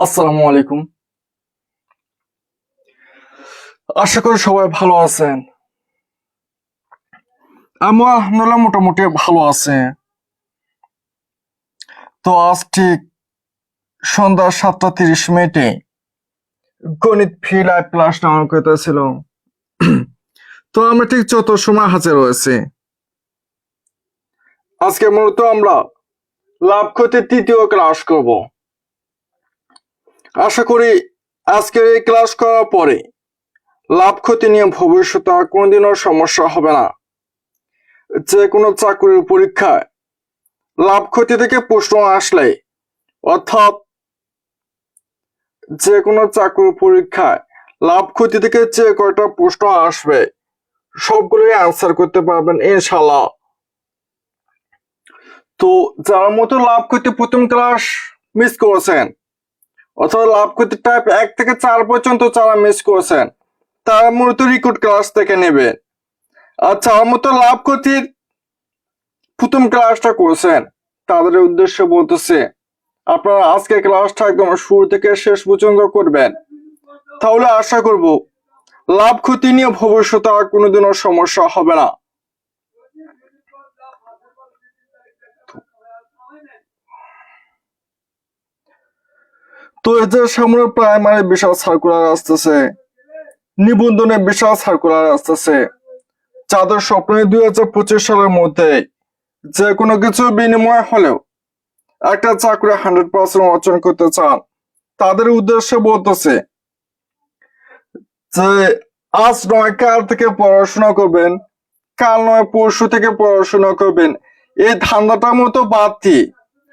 আসসালামু আলাইকুম। আশা করি সবাই ভালো আছেন। আমি আলহামদুলিল্লাহ মোটামুটি ভালো আছি। তো আজ ঠিক সন্ধ্যা 7:30 গণিত ফি লাইভ ক্লাস নেওয়ার কথা ছিল। তো আমরা ঠিক যত সময় হাজির হয়েছি। আজকে মূলত আমরা লাভ ক্ষতির তৃতীয় ক্লাস করব। আশা করি আজকের এই ক্লাস করার পরে লাভ ক্ষতি নিয়ে ভবিষ্যতে আর কোনোদিনও সমস্যা হবে না। যে কোনো চাকরির পরীক্ষায় লাভ ক্ষতি থেকে প্রশ্ন আসলে, অর্থাৎ যে কোনো চাকরির পরীক্ষায় লাভ ক্ষতি থেকে যে কয়টা প্রশ্ন আসবে সবগুলোই আনসার করতে পারবেন ইনশাআল্লাহ। তো যারা মতো লাভ ক্ষতি প্রথম ক্লাস মিস করেছেন, অর্থাৎ লাভ ক্ষতি টাইপ 1 থেকে 4 পর্যন্ত যারা মিস করেছেন তারা মূলত রেকর্ড ক্লাস থেকে নেবে। আর যারা মতো লাভ ক্ষতির প্রথম ক্লাসটা করেছেন তাদের উদ্দেশ্যে বলতেছে আপনারা আজকে ক্লাসটা একদম শুরু থেকে শেষ পর্যন্ত করবেন, তাহলে আশা করব লাভ ক্ষতি নিয়ে ভবিষ্যতে আর কোনোদিনও সমস্যা হবে না। তো এদের সামনে প্রাইমারি বিশাল সার্কুলার আসতেছে, নিবন্ধনের বিশাল সার্কুলার আসতেছে। যাদের স্বপ্নে 2025 সালের মধ্যে যে কোনো কিছু বিনিময় হলেও একটা চাকরি 100% অর্জন করতে চান তাদের উদ্দেশ্যে বলতেছে যে আজ নয় কাল থেকে পড়াশোনা করবেন, কাল নয় পরশু থেকে পড়াশোনা করবেন, এই ধান্দাটার মতো বাদ দিয়ে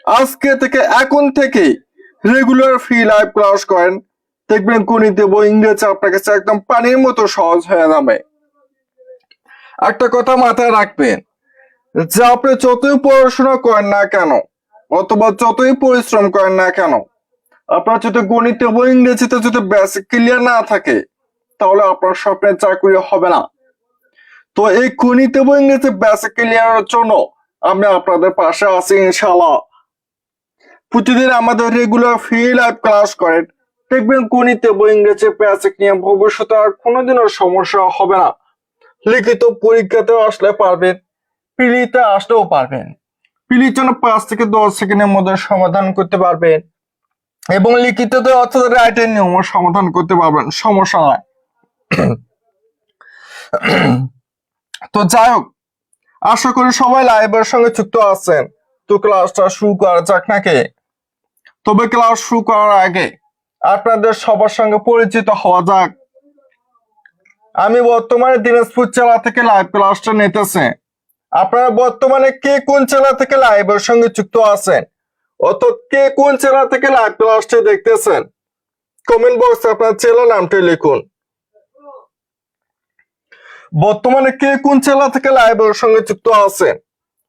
আজকে থেকে এখন থেকে রেগুলার ফ্রি লাইভ ক্লাস করেন, দেখবেন গণিত এবং ইংরেজি আপনার কাছে একদম পানির মতো সহজ হয়ে যাবে। একটা কথা মাথায় রাখবেন যে আপনি যতই পড়াশোনা করেন না কেন অথবা যতই পরিশ্রম করেন না কেন, আপনার যদি গণিত এবং ইংরেজিতে যদি বেসিক ক্লিয়ার না থাকে তাহলে আপনার স্বপ্নের চাকরি হবে না। তো এই গণিত এবং ইংরেজি বেসিক ক্লিয়ারের জন্য আমি আপনাদের পাশে আছি ইনশাআল্লাহ। প্রতিদিন আমাদের রেগুলার ফ্রি লাইভ ক্লাস করেন, দেখবেন গণিত এবং ইংরেজি বেসিক নিয়ে ভবিষ্যতে আর কোনোদিনও সমস্যা হবে না। লিখিত পরীক্ষাতেও আসলে পারবেন, পিলিতে আসলেও পারবেন। পিলির জন্য 5 থেকে 10 সেকেন্ডের মধ্যে সমাধান করতে পারবেন এবং লিখিততে অর্থাৎ রাইটের নিয়ম সমাধান করতে পারবেন, সমস্যা নয়। তো যাই হোক, আশা করি সবাই লাইভের সঙ্গে যুক্ত আছেন। তো ক্লাসটা শুরু করা যাক নাকি? তবে ক্লাস শুরু করার আগে আপনাদের সবার সঙ্গে পরিচিত হওয়া যাক। আমি বর্তমানে দিনাজপুর জেলা থেকে লাইভ ক্লাসটা নিতেছি। আপনারা বর্তমানে কে কোন জেলা থেকে লাইভের সঙ্গে যুক্ত আছেন, অর্থাৎ কে কোন জেলা থেকে লাইভ ক্লাসটা দেখতেছেন, কমেন্ট বক্সে আপনার জেলা নামটি লিখুন। বর্তমানে কে কোন জেলা থেকে লাইভের সঙ্গে যুক্ত আছেন,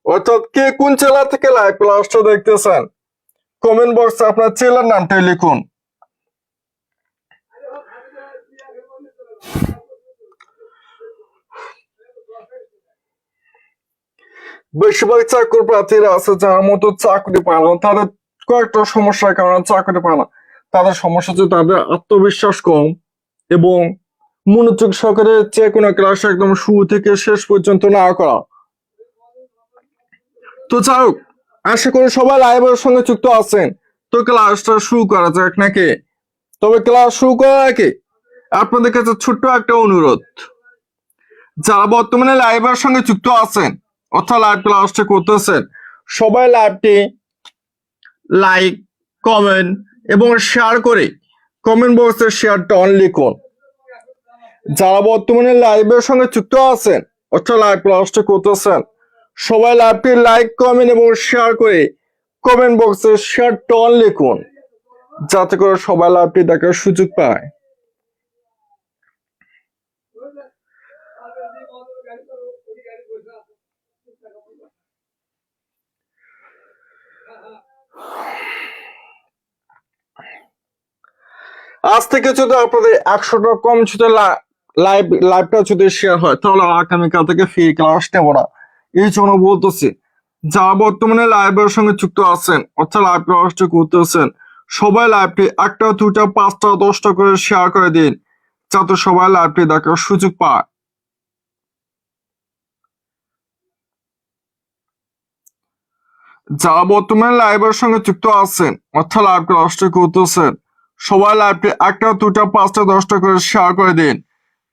অর্থাৎ কে কোন জেলা থেকে লাইভ ক্লাসটা দেখতেছেন, কমেন্ট বক্সে আপনার জেলার নামটি লিখুন। বেশিরভাগ চাকরি প্রার্থীরা আছে যার মতো চাকরি পায় না, তাদের কয়েকটা সমস্যার কারণে চাকরি পায় না। তাদের সমস্যা হচ্ছে তাদের আত্মবিশ্বাস কম এবং মনোযোগ সহকারে যে কোনো ক্লাস একদম শুরু থেকে শেষ পর্যন্ত না করা। তো যাই হোক, আশা করি সবাই লাইভের সঙ্গে যুক্ত আছেন। তো ক্লাসটা শুরু করা যাক নাকি? তবে ক্লাস শুরু করার আগে আপনাদের কাছে ছোট্ট একটা অনুরোধ, যারা বর্তমানে লাইভের সঙ্গে যুক্ত আছেন অর্থাৎ লাইভ ক্লাসটা করতেছেন, সবাই লাইভটি লাইক, কমেন্ট এবং শেয়ার করে কমেন্ট বক্সে শেয়ারটা অন লিখুন। যারা বর্তমানে লাইভের সঙ্গে যুক্ত আছেন অর্থাৎ লাইভ ক্লাসটা করতেছেন, সবাই লাইভটি লাইক, কমেন্ট এবং শেয়ার করে কমেন্ট বক্সে শেয়ারটা অন লিখুন, যাতে করে সবাই লাইভটি দেখার সুযোগ পায়। আজ থেকে যদি আপনাদের 100টা কম যদি লাইভটা যদি শেয়ার হয় তাহলে আগামীকাল থেকে ফ্রি ক্লাস নেব না। এই জন্য বলতেছি যারা বর্তমানে লাইভের সঙ্গে যুক্ত আছেন অর্থাৎ লাইভ ক্লাসটি করতেছেন, সবাই লাইভটি একটা দুইটা পাঁচটা 10টা করে শেয়ার করে দিন, যাতে সবাই লাইভটি দেখার সুযোগ পায়। যারা বর্তমানে লাইভের সঙ্গে যুক্ত আছেন অর্থাৎ লাইভ ক্লাসটি করতেছেন, সবাই লাইভটি একটা দুইটা পাঁচটা 10টা করে শেয়ার করে দিন,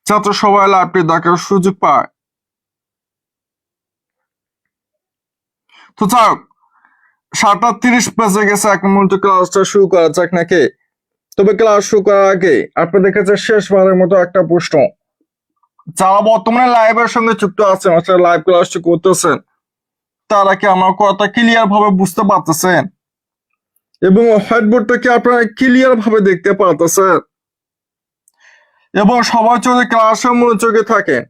যাতে সবাই লাইভটি দেখার সুযোগ পায়। তো যাক, 7:30 বেজে গেছে, এখন মূলত ক্লাসটা শুরু করা যাক নাকি? তবে ক্লাস শুরু করার আগে আপনাদের কাছে শেষবারের মতো একটা প্রশ্ন। যারা বর্তমানে লাইভের সঙ্গে যুক্ত আছেন অর্থাৎ লাইভ ক্লাসটি করতেছেন, তারা কি আমার কথা ক্লিয়ার ভাবে বুঝতে পারতেছেন এবং হোয়াইটবোর্ডটা কি আপনারা ক্লিয়ার ভাবে দেখতে পারতেছেন? এবং সবাই যদি ক্লাসে মনোযোগী থাকেন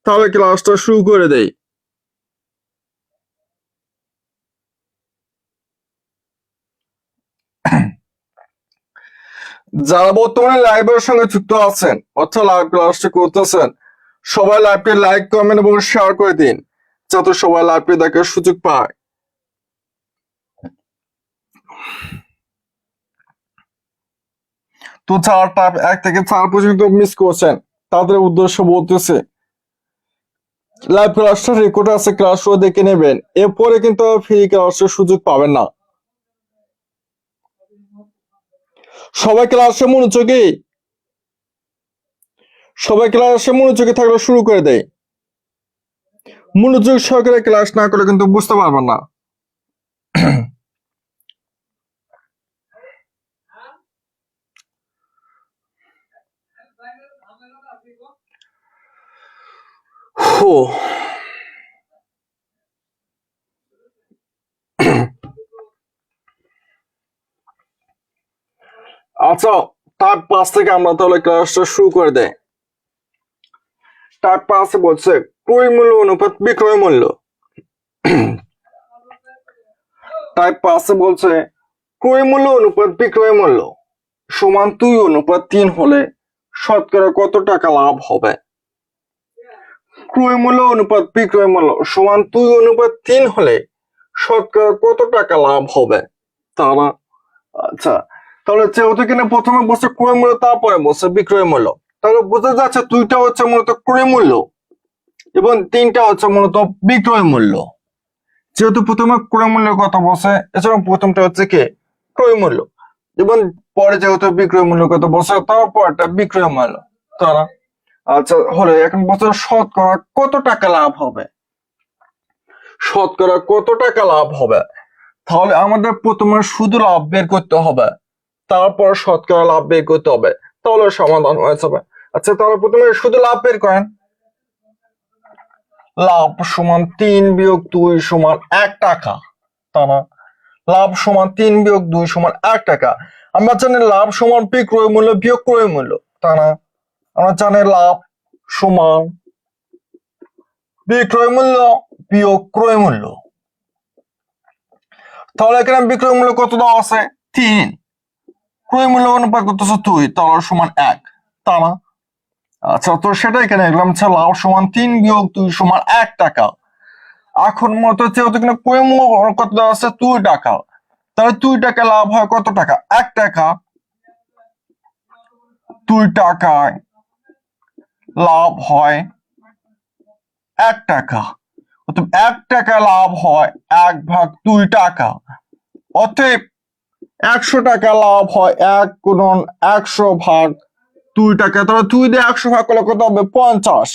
তাহলে ক্লাসটা শুরু করে দেই। যারা বর্তমানে লাইভের সঙ্গে যুক্ত আছেন অর্থাৎ লাইভ ক্লাসটি করতেছেন, সবাই লাইভটি লাইক কমেন্ট এবং শেয়ার করে দিন, যাতে সবাই লাইভটি দেখার সুযোগ পায়। তো যারা 1 থেকে 4 পর্যন্ত মিস করছেন তাদের উদ্দেশ্য বলতেছে, লাইভ ক্লাসটা রেকর্ড আছে, ক্লাসও দেখে নেবেন, এরপরে কিন্তু ফ্রি ক্লাসের সুযোগ পাবেন না। সবাই ক্লাসে মনোযোগী, সবাই ক্লাসে মনোযোগী থাকলে শুরু করে দেয়। মনোযোগ সহকারে ক্লাস না করলে কিন্তু বুঝতে পারবেন না। আচ্ছা, টাইপ 5 থেকে আমরা তাহলে ক্লাসটা শুরু করে দেয়। টাইপ 5 বলছে ক্রয় মূল্য অনুপাত বিক্রয় মূল্য। টাইপ 5 বলছে ক্রয় মূল্য অনুপাত বিক্রয় মূল্য সমান 2:3 হলে শতকরা কত টাকা লাভ হবে? ক্রয় মূল্য অনুপাত বিক্রয় মূল্য সমান 2:3 হলে শতকরা কত টাকা লাভ হবে? তারা আচ্ছা, তাহলে যেহেতু কিনা প্রথমে বলছে ক্রয় মূল্য, তারপরে বলছে বিক্রয় মূল্য, তাহলে বোঝা যাচ্ছে 2টা হচ্ছে মূলত ক্রয় মূল্য এবং 3টা হচ্ছে মূলত বিক্রয় মূল্য। যেহেতু প্রথমে ক্রয় মূল্যের কথা বলছে, এছাড়া প্রথমটা হচ্ছে কি ক্রয় মূল্য, এবং পরে যেহেতু বিক্রয় মূল্যের কথা বলছে তারপরটা বিক্রয় মূল্য। তারা আচ্ছা, হলে এখন বলছে শতকরা কত টাকা লাভ হবে? শতকরা কত টাকা লাভ হবে? তাহলে আমাদের প্রথমে শুধু লাভ বের করতে হবে, তারপর শতকরা লাভ বের করতে হবে, তাহলে সমাধান হয়ে যাবে। আচ্ছা, তাহলে প্রথমে শুধু লাভ বের করেন। লাভ সমান 3 বিয়োগ 2 সমান 1 টাকা। তারা লাভ সমান 3 বিয়োগ 2 সমান 1 টাকা। আমরা জানি লাভ সমান বিক্রয় মূল্য বিয়োগ ক্রয় মূল্য। তারা আমরা জানি লাভ সমান বিক্রয় মূল্য বিয়োগ ক্রয় মূল্য। তাহলে এখানে বিক্রয় মূল্য কত দেওয়া আছে? 3, ক্রয় মূল্য অনুপাত কত আছে 2, তাহলে সমান 1। তারা আচ্ছা, তো সেটা এখানে লিখলাম, লাভ সমান 3 বিয়োগ 2 সমান 1 টাকা। এখন মতো যেহেতু কিনা ক্রয় মূল্য কত দেওয়া আছে 2 টাকা, তাহলে 2 টাকা লাভ হয় কত টাকা? 1 টাকা। 2 টাকায় লাভ হয় 1 টাকা, অতএব 1 টাকা লাভ হয় 1/2 টাকা। অতএব 100 টাকা লাভ হয় 1 গুণন 100/2 টাকা। তাহলে 2 দিয়ে 100 ভাগ করলে কত হবে? 50,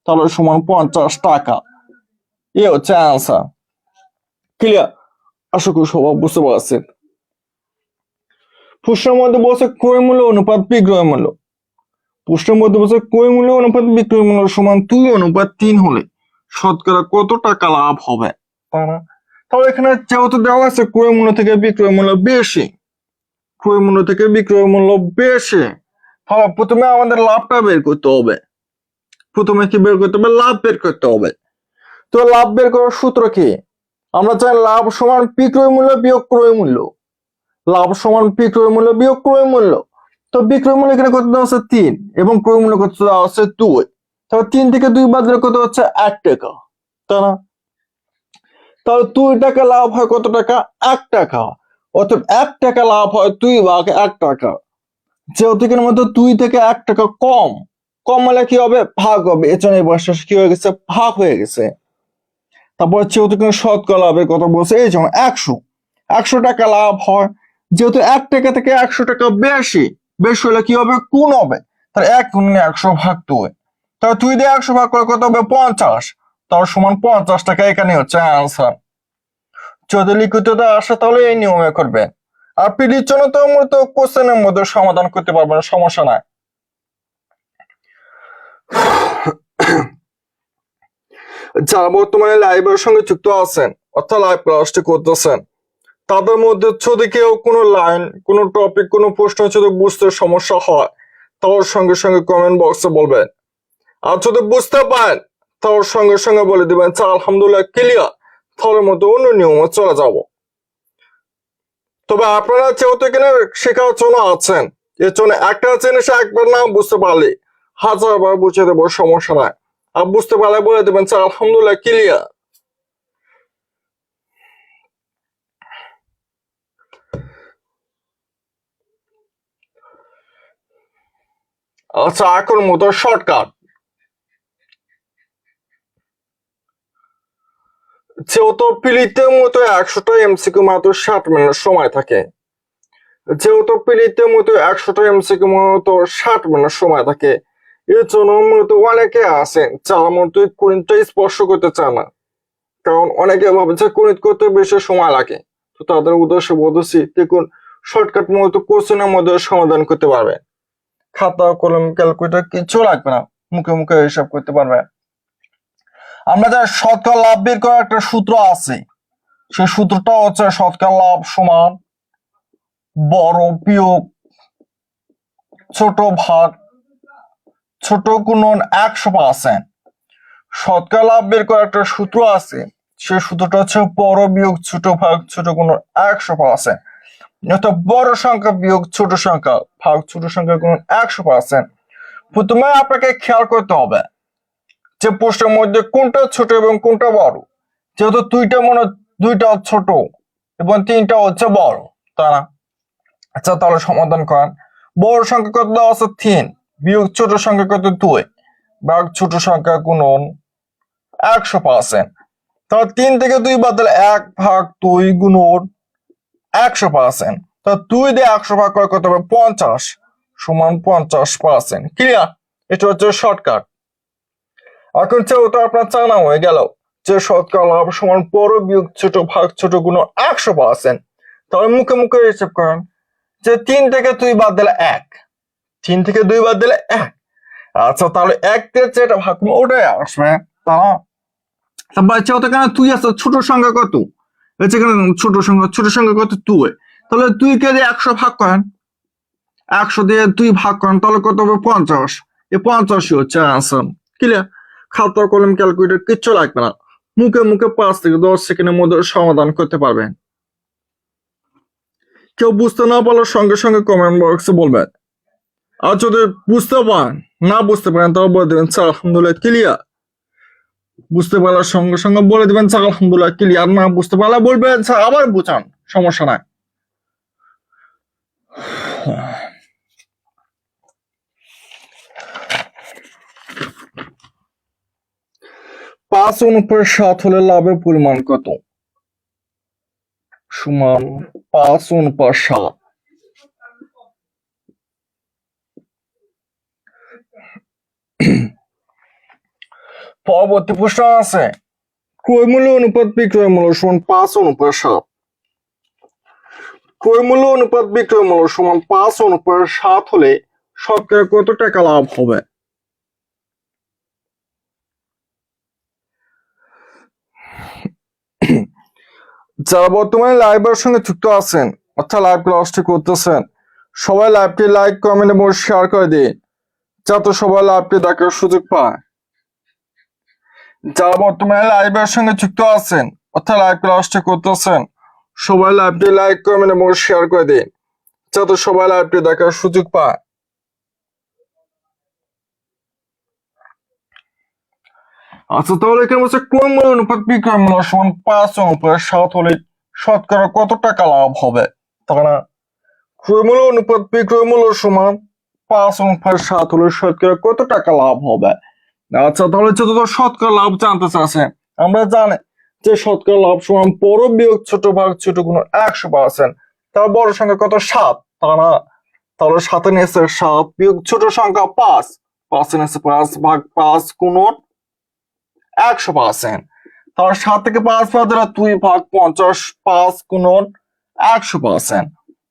তাহলে সমান 50 টাকা। এ হচ্ছে আনসার। ক্লিয়ার? আশা করি সবাই বুঝতে পারছেন। প্রশ্নের মধ্যে বলছে ক্রয় মূল্য অনুপাত বিক্রয় মূল্য। প্রশ্নের মধ্যে বলছে ক্রয় মূল্য অনুপাত বিক্রয় মূল্য সমান 2:3 হলে শতকরা কত টাকা লাভ হবে? তাহলে এখানে যেহেতু দেওয়া আছে ক্রয় মূল্য থেকে বিক্রয় মূল্য বেশি, ক্রয় মূল্য থেকে বিক্রয় মূল্য বেশি, তাহলে প্রথমে আমাদের লাভটা বের করতে হবে। প্রথমে কি বের করতে হবে? লাভ বের করতে হবে। তো লাভ বের করার সূত্র কি? আমরা চাই লাভ সমান বিক্রয় মূল্য বিয়োগ ক্রয় মূল্য। লাভ সমান বিক্রয় মূল্য বিয়োগ ক্রয় মূল্য। তো বিক্রয় মূল্য এখানে কত দেওয়া আছে? 3, এবং ক্রয় মূল্য কত দেওয়া আছে? 2। তাহলে 3 থেকে 2 বাদ দিলে কত হচ্ছে? 1 টাকা। তাই না? তাহলে 2 টাকা লাভ হয় কত টাকা? 1 টাকা। অর্থাৎ 1 টাকা লাভ হয় 2/1 টাকা। যেহেতু এখানের মধ্যে 2 থেকে 1 টাকা কম, কম হলে কি হবে? ভাগ হবে। এর জন্য এই বয়সটা কি হয়ে গেছে? ভাগ হয়ে গেছে। তারপর যেহেতু কিন্তু শতকরা লাভের কথা বলছে, এই যেমন 100 টাকা লাভ হয়। যেহেতু 1 টাকা থেকে 100 টাকা বেশি, বেশি হলে কি হবে? গুণ হবে। তাহলে 1 × 100/2। তাহলে 2 দিয়ে 100 ভাগ করে কত হবে? 50। তার সমান 50 টাকা। এখানে হচ্ছে আনসার। যদি লিখিততে আসে তাহলে এই নিয়মে করবেন। আর পিডির জন্য তো মূলত কোশ্চেনের মধ্যে সমাধান করতে পারবেন, সমস্যা নাই। যারা বর্তমানে লাইভের সঙ্গে যুক্ত আছেন অর্থাৎ লাইভ ক্লাসটি করতেছেন, তাদের মধ্যে যদি কেউ কোনো লাইন, কোনো টপিক, কোনো প্রশ্ন যদি বুঝতে সমস্যা হয়, তার সঙ্গে সঙ্গে কমেন্ট বক্সে বলবেন। আর যদি বুঝতে পারেন তার সঙ্গে সঙ্গে বলে দিবেন যে আলহামদুলিল্লাহ ক্লিয়ার, তাহলে মতো অন্য নিয়মে চলে যাব। তবে আপনারা যেহেতু এখানে শেখার জন্য আছেন, এর জন্য একটা জিনিস একবার না বুঝতে পারলে 1000বার বুঝিয়ে দেবো, সমস্যা নাই। আর বুঝতে পারলে বলে দেবেন যে আলহামদুলিল্লাহ ক্লিয়ার। আচ্ছা, এখন মতো শর্টকাট। যেহেতু পিলিতের মতো 100টা এমসিকিউ মাত্র 60 মিনিট সময় থাকে, যেহেতু পিলিতের মতো 100টা এমসিকিউ মাত্র 60 মিনিট সময় থাকে, এর জন্য মূলত অনেকে আছেন যারা মূলত গণিতটা স্পর্শ করতে চায় না। কারণ অনেকে ভাবে যে গণিত করতে বেশি সময় লাগে। তো তাদের উদ্দেশ্যে বলতেছি, দেখুন শর্টকাট মূলত কোশ্চেনের মধ্যে সমাধান করতে পারবে। খাতা কলম ক্যালকুলেটর কিছু লাগবে না, মুখে মুখে হিসাব করতে পারবে। আমরা যা শতকরা লাভ বের করার একটা সূত্র আছে, সেই সূত্রটা হচ্ছে শতকরা লাভ সমান বড় বিয়োগ ছোট ভাগ ছোট গুণন 100%। শতকরা লাভ বের করার একটা সূত্র আছে, সেই সূত্রটা হচ্ছে বড় বিয়োগ ছোট ভাগ ছোট গুণন 100%। অর্থাৎ বড় সংখ্যা বিয়োগ ছোট সংখ্যা ভাগ ছোট সংখ্যা গুণন 100%। প্রথমে আপনাকে খেয়াল করতে হবে যে প্রশ্নের মধ্যে কোনটা ছোট এবং কোনটা বড়। যেহেতু দুইটা ছোট এবং 3টা হচ্ছে বড়, তাই না? আচ্ছা, তাহলে সমাধান করেন। বড় সংখ্যা কত দেওয়া আছে? 3 বিয়োগ ছোট সংখ্যা কত? 2 ভাগ ছোট সংখ্যা গুণন 100%। তাহলে 3 থেকে 2 বাদ দিলে 1 ভাগ 2 গুণন 100%। তা 2 দিয়ে 100 ভাগ করে কত হবে? 50 সমান 50%। ক্লিয়ার? এটা হচ্ছে শর্টকাট। এখন যেহেতু আপনার জানা হয়ে গেল যে শতকরা লাভ সমান বড় বিয়োগ ছোট ভাগ ছোট গুণন 100%, তাহলে মুখে মুখে হিসাব করেন যে 3 থেকে 2 বাদ দিলে 1, 3 থেকে 2 বাদ দিলে 1। আচ্ছা, তাহলে 1 দিয়ে যেটা ভাগ করবো ওটাই আসবে, তাই না? তারপর যেহেতু এখানে 2 আছে, ছোট সংখ্যা কত? ছোট সংখ্যা কত? 2। তাহলে 2 কে দিয়ে 100 ভাগ করেন, 100 দিয়ে 2 ভাগ করেন, তাহলে কত হবে? 50। এই 50ই হচ্ছে আনসার। ক্লিয়ার? খাতা কলম ক্যালকুলেটর কিচ্ছু লাগবে না, মুখে মুখে 5 থেকে 10 সেকেন্ডের মধ্যে সমাধান করতে পারবেন। কেউ বুঝতে না পারলে সঙ্গে সঙ্গে কমেন্ট বক্সে বলবেন। আর যদি বুঝতে পারেন, না বুঝতে পারেন, তাহলে বলে দেবেন স্যার আলহামদুলিল্লাহ ক্লিয়ার। বুঝতে পারলে সঙ্গে সঙ্গে বলে দেবেন স্যার আলহামদুলিল্লাহ ক্লিয়ার। না বুঝতে পারলে বলবেন স্যার আবার বুঝান, সমস্যা নাই। 5/7 হলে লাভের পরিমাণ কত? সমান 5/7। পরবর্তী প্রশ্ন আছে, ক্রয় মূল্য অনুপাত বিক্রয় মূল্য সমান 5/7। ক্রয় মূল্য অনুপাত বিক্রয় মূল্য সমান 5/7 হলে শতকরা কত টাকা লাভ হবে? যারা বর্তমানে লাইভের সঙ্গে যুক্ত আছেন অর্থাৎ লাইভ ক্লাসটি করতেছেন, সবাই লাইভটি লাইক কমেন্ট এবং শেয়ার করে দিন যাতে সবাই লাইভটি দেখার সুযোগ পায়। যারা বর্তমানে লাইভের সঙ্গে যুক্ত আছেন অর্থাৎ লাইভ ক্লাসটি করতেছেন, সবাই লাইভটি লাইক কমেন্ট এবং শেয়ার করে দিন যাতে সবাই লাইভটি দেখার সুযোগ পায়। আচ্ছা, তাহলে এখানে বলছে ক্রয় মূল্য অনুপাত বিক্রয় মূল্য সমান 5/7 হলে শতকরা কত টাকা লাভ হবে? তাই না? ক্রয় মূল্য অনুপাত বিক্রয় মূল্য সমান 5/7 হলে শতকরা কত টাকা লাভ হবে? আচ্ছা, তাহলে হচ্ছে তো শতকরা লাভ জানতে চাচ্ছে। আমরা জানি যে শতকরা লাভ সমান বড় বিয়োগ ছোট ভাগ ছোট গুণ 100%। তার বড় সংখ্যা কত? 7, তাই না? তাহলে 7 নিয়েছে 7 বিয়োগ ছোট সংখ্যা 5, 5 নিয়েছে 5 ভাগ 5 গুণ 100%। তাহলে 7 থেকে 5 বাদ দিলে 2 ভাগ 50, 5 গুণ 100%।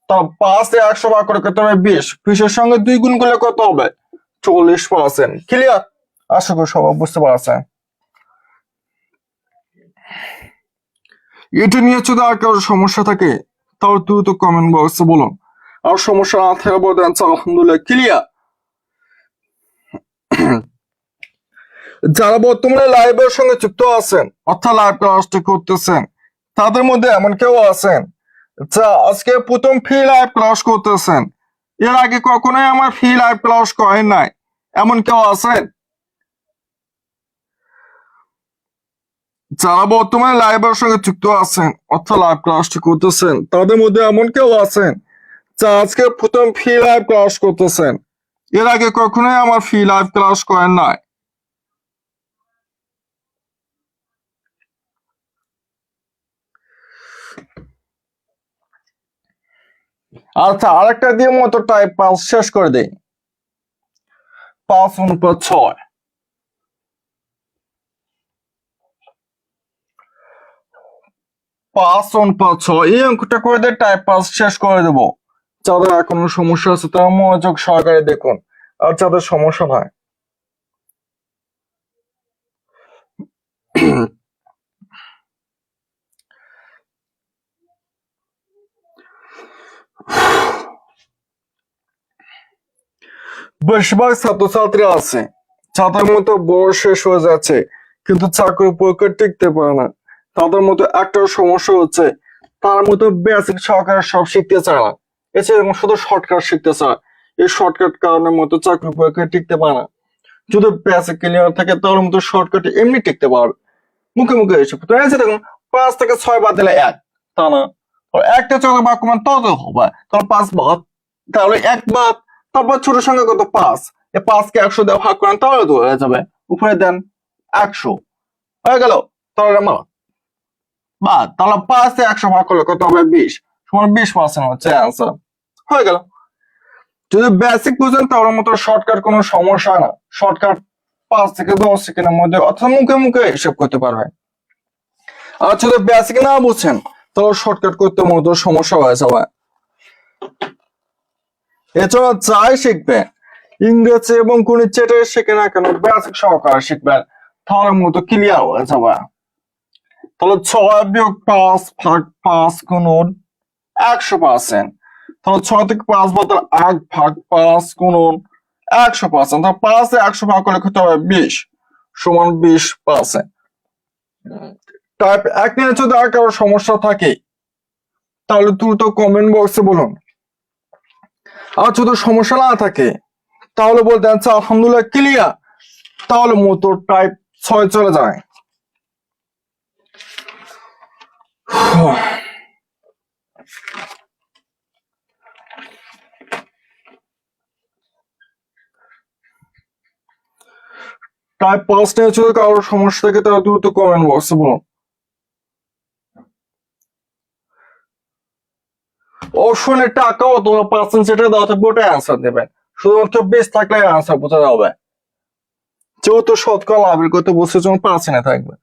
তাহলে 5 এ 100 ভাগ করে কত হবে? 20, 20 এর সঙ্গে 2 গুণ করলে কত হবে? 40%। ক্লিয়ার? আশা করি সবাই বুঝতে পারছেন। এটা নিয়ে যদি আর কারো সমস্যা থাকে তাহলে দ্রুত কমেন্ট বক্সে বলুন। আর সমস্যা না থাকলে বলতেন আলহামদুলিল্লাহ ক্লিয়ার। যারা বর্তমানে লাইভের সঙ্গে যুক্ত আছেন অর্থাৎ লাইভ ক্লাসটি করতেছেন, তাদের মধ্যে এমন কেউ আছেন যা আজকে প্রথম ফ্রি লাইভ ক্লাস করতেছেন, এর আগে কখনোই আমার ফ্রি লাইভ ক্লাস করেন নাই, এমন কেউ আছেন? যারা বর্তমানে লাইভের সঙ্গে যুক্ত আছেন অর্থাৎ লাইভ ক্লাসটি করতেছেন, তাদের মধ্যে এমন কেউ আছেন যা আজকে প্রথম ফ্রি লাইভ ক্লাস করতেছেন, এর আগে কখনোই আমার ফ্রি লাইভ ক্লাস করেন নাই? আচ্ছা, আরেকটা দিয়ে মতো টাইপ 5 শেষ করে দেই। 5/6, 5/6 এই অঙ্কটা করে দিয়ে টাইপ 5 শেষ করে দেবো। যাদের এখনো সমস্যা আছে তারা মনোযোগ সহকারে দেখুন, আর যাদের সমস্যা নয় বেশিরভাগ ছাত্রছাত্রী আছে যাদের মতো বয়স শেষ হয়ে যাচ্ছে কিন্তু চাকরির পরীক্ষা টিকতে পারে না। তাদের মতো একটা সমস্যা হচ্ছে তার মতো বেসিক সহকারে সব শিখতে চায় না, এছাড়া শুধু শর্টকাট শিখতে চায়। এই শর্টকাট কারণের মতো চাকরির পরীক্ষা টিকতে পারে না। যদি বেসিক ক্লিয়ার থাকে তাহলে মতো শর্টকাটে এমনি টিকতে পারবে। মুখে মুখে এসব তো এই যে দেখুন 5 থেকে 6 বাদ দিলে 1, তা না? একটা চলে বাক্য মানে তত হবে, তাহলে 5 বাদ, তাহলে 1 বাদ, তারপর ছোট সংখ্যা কত? 5, এই 5 কে 100 দিয়ে ভাগ করেন তাহলে তো হয়ে যাবে। উপরে দেন 100 হয়ে গেল। তাহলে মা বাদ, তাহলে 5 এ 100 ভাগ করলে কত হবে? 20, সমান 20% হচ্ছে অ্যান্সার। হয়ে গেল। যদি বেসিক বুঝেন তাহলে মতো শর্টকাট কোনো সমস্যা না, শর্টকাট 5 থেকে 10 সেকেন্ডের মধ্যে অথবা মুখে মুখে হিসাব করতে পারবেন। আর যদি বেসিক না বুঝছেন তাহলে শর্টকাট করতে মতো সমস্যা হয়ে যাবে। এছাড়া যাই শিখবেন ইংরেজি এবং গণিত যেটাই শিখে না কেন বেসিক সহকারে শিখবেন, তাহলে মতো ক্লিয়ার হয়ে যাবে। তাহলে 6 বিয়োগ 5 ভাগ 5 গুণ 100%। তাহলে 6 থেকে 5 বদল 1 ভাগ 5 গুণ 100%। তাহলে 5 এ 100 ভাগ করলে কত হবে? 20, সমান 20%। টাইপ 1 নিয়ে যদি আর কারো সমস্যা থাকে তাহলে দ্রুত কমেন্ট বক্সে বলুন। আর যদি সমস্যা না থাকে তাহলে বলতে আচ্ছা আলহামদুলিল্লাহ ক্লিয়ার, তাহলে মতো টাইপ 6 চলে যায়। টাইপ 5 নিয়ে যদি কারোর সমস্যা থাকে তাহলে দ্রুত কমেন্ট বক্সে বলুন। অপশনে টাকা অথবা পার্সেন্ট যেটা দেওয়া থাকবে ওটা অ্যান্সার দেবেন, শুধুমাত্র 20 থাকলে অ্যান্সার বোঝা যাবে। যেহেতু শতকরা লাভের কথা বলছে যখন পার্সেন্টে থাকবে।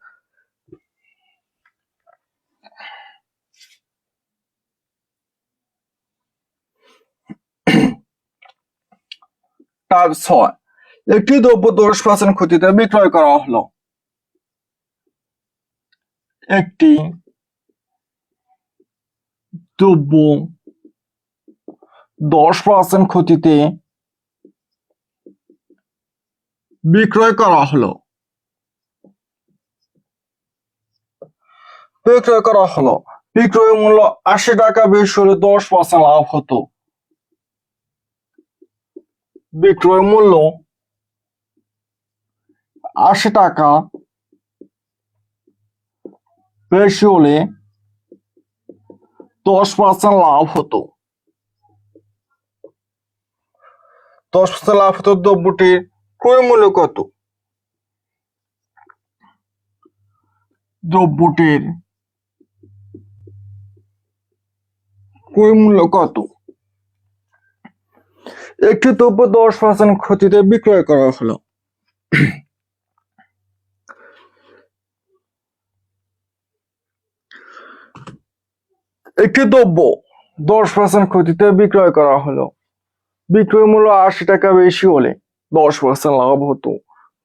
টাইপ 6, একটি দ্রব্য 10% ক্ষতিতে বিক্রয় করা হলো। একটি দ্রব্য 10% ক্ষতিতে বিক্রয় করা হলো। বিক্রয় মূল্য 80 টাকা বেশি হলে 10% লাভ হতো। বিক্রয় মূল্য 80 টাকা বেশি হলে 10% লাভ হতো। 10% লাভ হতো। দ্রব্যটির ক্রয় মূল্য কত? দ্রব্যটির ক্রয় মূল্য কত? একটি দ্রব্য 10% ক্ষতিতে বিক্রয় করা হলো। একটি দ্রব্য 10% ক্ষতিতে বিক্রয় করা হলো। বিক্রয় মূল্য 80 টাকা বেশি হলে 10% লাভ হতো।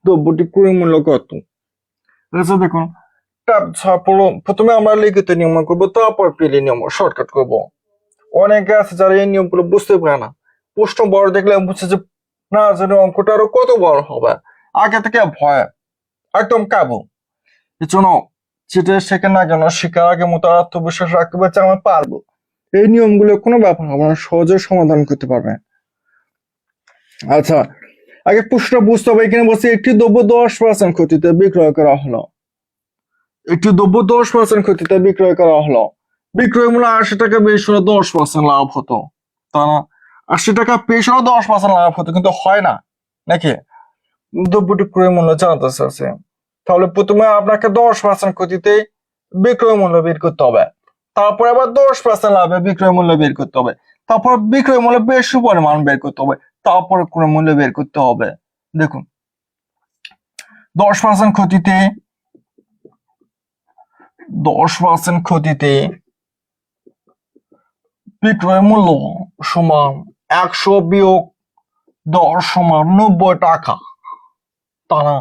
দ্রব্যটি ক্রয় মূল্য কত? আচ্ছা দেখুন, প্রথমে আমরা লিখিত নিয়ম করবো, তারপর পেলি নিয়ম শর্টকাট করব। অনেকে আছে যারা এই নিয়মগুলো বুঝতে পারে না, প্রশ্ন বড় দেখলে বুঝছে যে না জানি অঙ্কটা আরো কত বড় হবে, আগে থেকে ভয় একদম কাবু। এর জন্য যেটা শেখে না কেন শেখার আগে মতো আত্মবিশ্বাস রাখতে পারছে আমি পারবো। এই নিয়মগুলো কোনো ব্যাপার হবে না, সহজে সমাধান করতে পারবেন। আচ্ছা, আগে প্রশ্নটা বুঝতে হবে। এখানে বলছে একটি দ্রব্য 10% ক্ষতিতে বিক্রয় করা হলো। একটি দ্রব্য 10% ক্ষতিতে বিক্রয় করা হলো। বিক্রয় মূল্য 80 টাকা বেশি হলে 10% লাভ হতো। তা না, 80 টাকা বেশি হলে 10% লাভ হতো, কিন্তু হয় না নাকি? দ্রব্যটি ক্রয় মূল্য জানতে চাচ্ছে, তাহলে প্রথমে আপনাকে 10% ক্ষতিতে বিক্রয় মূল্য বের করতে হবে, তারপর আবার 10% লাভে বিক্রয় মূল্য বের করতে হবে, তারপর বিক্রয় মূল্য বেশি পরিমাণ বের করতে হবে, তারপর ক্রয় মূল্য বের করতে হবে। দেখুন, 10% ক্ষতিতে 10% ক্ষতিতে বিক্রয় মূল্য সমান 100 বিয়োগ 10 সমান 90 টাকা। তারা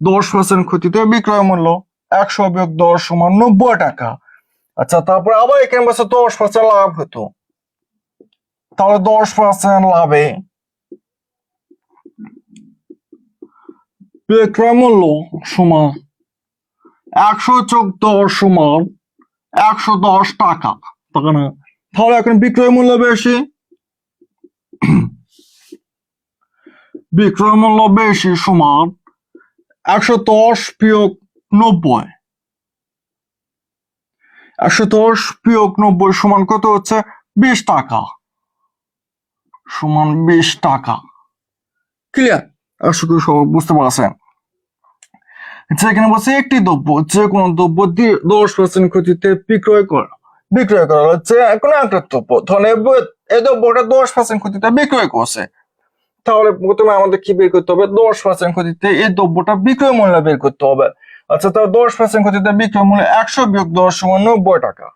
10% ক্ষতিতে বিক্রয় মূল্য 100 বিয়োগ 10 সমান 90 টাকা। আচ্ছা, তারপর আবার এখানে বলছে 10% লাভ হতো, তাহলে 10% লাভে বিক্রয় মূল্য সমান 100 যোগ 10 সমান 110 টাকা। তাহলে এখন বিক্রয় মূল্য বেশি, বিক্রয় মূল্য বেশি সমান 110 বিয়োগ 90। 110 বিয়োগ 90 সমান কত হচ্ছে? 20 টাকা, সমান 20 টাকা। ক্লিয়ার? আশা করি সবাই বুঝতে পারছেন। যেখানে বলছে একটি দ্রব্য যে কোনো দ্রব্য 10% ক্ষতিতে বিক্রয় করা হচ্ছে কোনো একটা দ্রব্য, ধরেন এই দ্রব্যটা 10% ক্ষতিতে বিক্রয় করছে, তাহলে প্রথমে আমাদের কি বের করতে হবে? 10% ক্ষতিতে এই দ্রব্যটা বিক্রয় মূল্য বের করতে হবে। আচ্ছা, তাহলে 10% ক্ষতিতে বিক্রয় মূল্য 100 বিয়োগ 10 সমান 90 টাকা।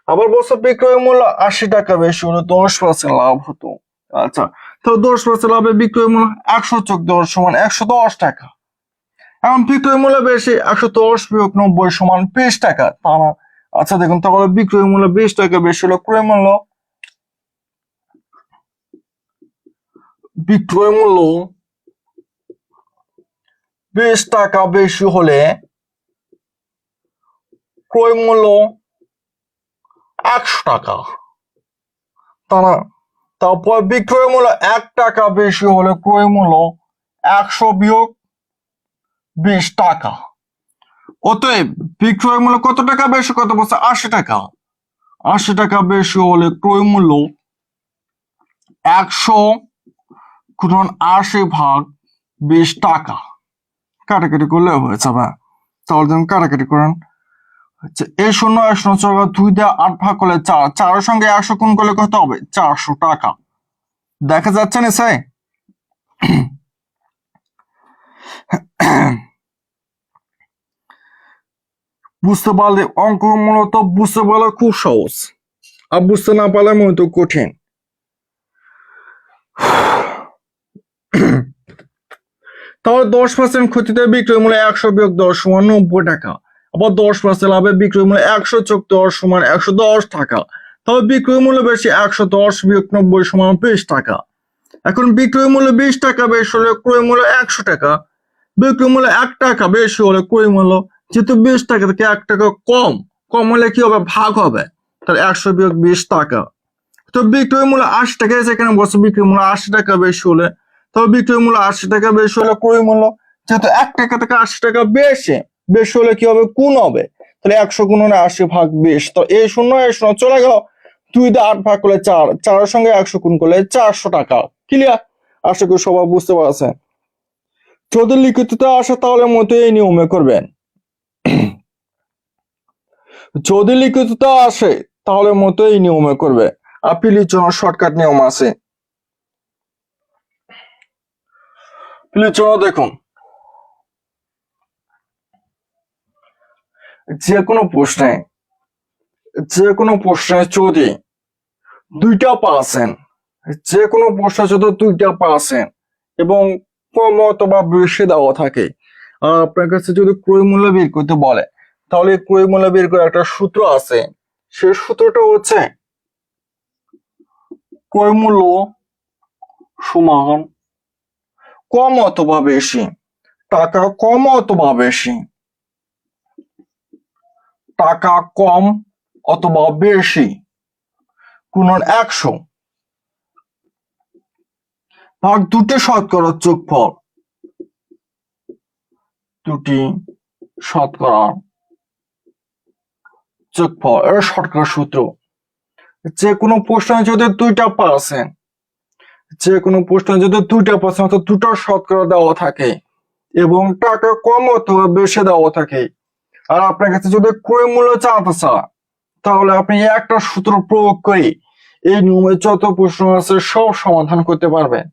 আবার বলছে বিক্রয় মূল্য 80 টাকা বেশি হলে 10% লাভ হতো। আচ্ছা, তো 10% লাভে বিক্রয় মূল্য 100 যোগ 10 সমান 110 টাকা। এখন বিক্রয় মূল্য বেশি, 110 বিয়োগ 90 সমান 20 টাকা। আচ্ছা দেখুন, তাহলে বিক্রয় মূল্য 20 টাকা বেশি হলে ক্রয় মূল্য, বিক্রয় মূল্য 20 টাকা বেশি হলে ক্রয় মূল্য 100 টাকা। তারপর বিক্রয় মূল্য 1 টাকা বেশি হলে ক্রয় মূল্য 100 বিয়োগ 20 টাকা। অতএব বিক্রয় মূল্য কত টাকা বেশি? কত বলছে? 80 টাকা। 80 টাকা বেশি হলে ক্রয় মূল্য 100 গুণন 80 ভাগ 20 টাকা। কাটাকাটি করলে হয়ে যাবে, তাহলে তুমি কাটাকাটি করেন। এই 0 2 দিয়ে 8 ভাগ করলে 4, 4 সঙ্গে 100 গুণ করলে কত হবে? 400 টাকা। দেখা যাচ্ছে না স্যার? বুঝতে পারলে অঙ্ক মূলত বুঝতে পারলে খুব সহজ, আর বুঝতে না পারলে মূলত কঠিন। তাহলে 10% ক্ষতিতে বিক্রয় মূল্য 100 বিয়োগ 10 সমান 90 টাকা। আবার 10% লাভে বিক্রয় মূল্য 100 যোগ 10 সমান 110 টাকা। তাহলে বিক্রয় মূল্য বেশি, 110 বিয়োগ 90 সমান 20 টাকা। এখন বিক্রয় মূল্য 20 টাকা বেশি হলে ক্রয় মূল্য 100 টাকা। বিক্রয় মূল্য 1 টাকা বেশি হলে ক্রয় মূল্য, যেহেতু 20 টাকা থেকে 1 টাকা কম হলে কি হবে? ভাগ হবে। তাহলে 100 বিয়োগ 20 টাকা। তো বিক্রয় মূল্য 80 টাকা, সেখানে বলছে বিক্রয় মূল্য 80 টাকা বেশি হলে, তবে বিক্রয় মূল্য 80 টাকা বেশি হলে ক্রয় মূল্য, যেহেতু 1 টাকা থেকে 80 টাকা বেশি হলে কি হবে? গুণ হবে। তাহলে 100 × 80 = 20। তো এই শূন্য চলে গেল। 2 দিয়ে 8 ভাগ করলে 4, 4-এর সঙ্গে 100 গুণ করলে 400 টাকা। ক্লিয়ার? আশা করি সবাই বুঝতে পারছেন। যদি লিখিততে আসে তাহলে মতো এই নিয়মে করবেন। যদি লিখিততে আসে তাহলে মতো এই নিয়মে করবে। আপিলের জন্য শর্টকাট নিয়ম আছে। আপিলের জন্য দেখুন, যে কোনো প্রশ্নে যদি 2% যে কোনো প্রশ্নে যদি 2% এবং কম অথবা বেশি দেওয়া থাকে, আর আপনার কাছে যদি ক্রয় মূল্য বের করতে বলে, তাহলে ক্রয় মূল্য বের করার একটা সূত্র আছে। সেই সূত্রটা হচ্ছে ক্রয় মূল্য সমান কম অথবা বেশি, টাকা কম অথবা বেশি, টাকা কম অথবা বেশি গুণন 100 ভাগ দুটি শতকরার যোগফল। দুটি শতকরার যোগফল এটা শতকরা সূত্র। যে কোনো প্রশ্নে যদি 2% যে কোনো প্রশ্নে যদি 2% অর্থাৎ দুটো শতকরা দেওয়া থাকে এবং টাকা কম অথবা বেশি দেওয়া থাকে, আর আপনার কাছে যদি ক্রয় মূল্য জানতে চায়, তাহলে আপনি একটা সূত্র প্রয়োগ করে এই নিয়মে যত প্রশ্ন আছে সব সমাধান করতে পারবেন।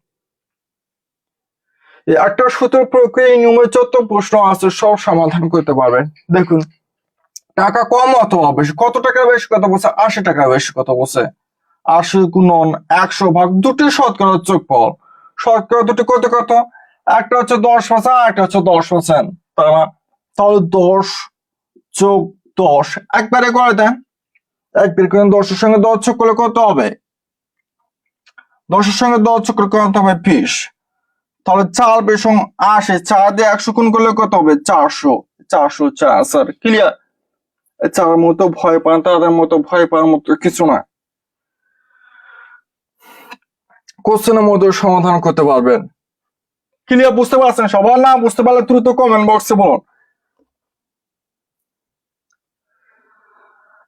একটা সূত্র প্রয়োগ করে এই নিয়মে যত প্রশ্ন আছে সব সমাধান করতে পারবেন। দেখুন, টাকা কম অথবা বেশি, কত টাকা বেশি কত বলছে? 80 টাকা বেশি কত বলছে? 80 গুণন 100 ভাগ দুটি শতকরার যোগফল। শতকরা দুটি কত কত? একটা হচ্ছে 10%, একটা হচ্ছে 10%। তাহলে 10 যোগ 10 একবারে করে দেন। একবারে করে 10-এর সঙ্গে 10 যোগ করলে কত হবে? 10-এর সঙ্গে 10 যোগ করলে কত হবে? 20। তাহলে 4 বেশং 80, 4 দিয়ে 100 গুণ করলে কত হবে? 400। 404 স্যার। ক্লিয়ার? চার মতো ভয় পান, তাদের মতো ভয় পাওয়ার মতো কিছু না। কোশ্চেনের মধ্যে সমাধান করতে পারবেন। ক্লিয়ার? বুঝতে পারছেন সবার? না বুঝতে পারলে দ্রুত কমেন্ট বক্সে বলুন।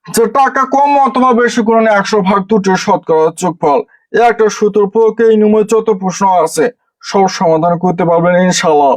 যে টাকা কম অথবা বেশি গুণন 100 ভাগ দুটি শতকরার যোগফল, এই একটা সূত্র প্রয়োগে এই নিয়মে যত প্রশ্ন আছে সব সমাধান করতে পারবেন ইনশাআল্লাহ।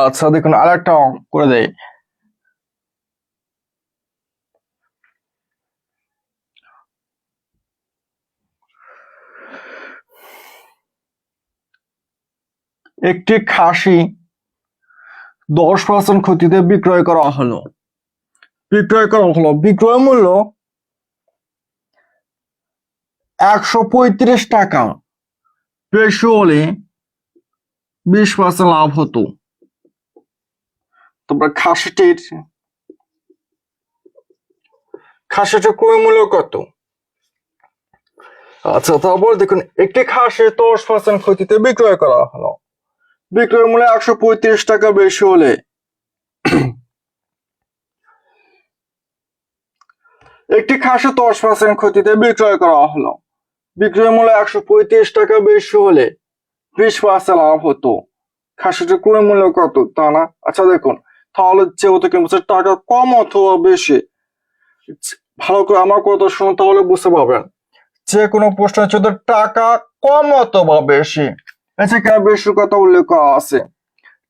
আচ্ছা দেখুন, আরেকটা করে দেয়। একটি খাসি 10% ক্ষতিতে বিক্রয় করা হলো। বিক্রয় মূল্য 135 টাকা, বেশি হলে 20% লাভ হতো। তোমরা খাসিটির ক্রয় মূল্য কত? আচ্ছা, তারপর দেখুন, একটি খাসি 10% ক্ষতিতে বিক্রয় করা হলো। বিক্রয় মূল্য 135 টাকা, বেশি হলে একটি খাসি 10% ক্ষতিতে বিক্রয় করা হলো। বিক্রয় মূল্য 135 টাকা, বেশি হলে 20% লাভ হতো। খাসিটির ক্রয় মূল্য কত? তা না? আচ্ছা দেখুন, তাহলে যেহেতু কি বলছে টাকা কম অথবা বেশি, ভালো করে আমার কথা শুনুন তাহলে বুঝতে পারবেন। যে কোনো প্রশ্ন যদি টাকা কম অথবা বেশি, এখানে বেশির কথা উল্লেখ করা আছে।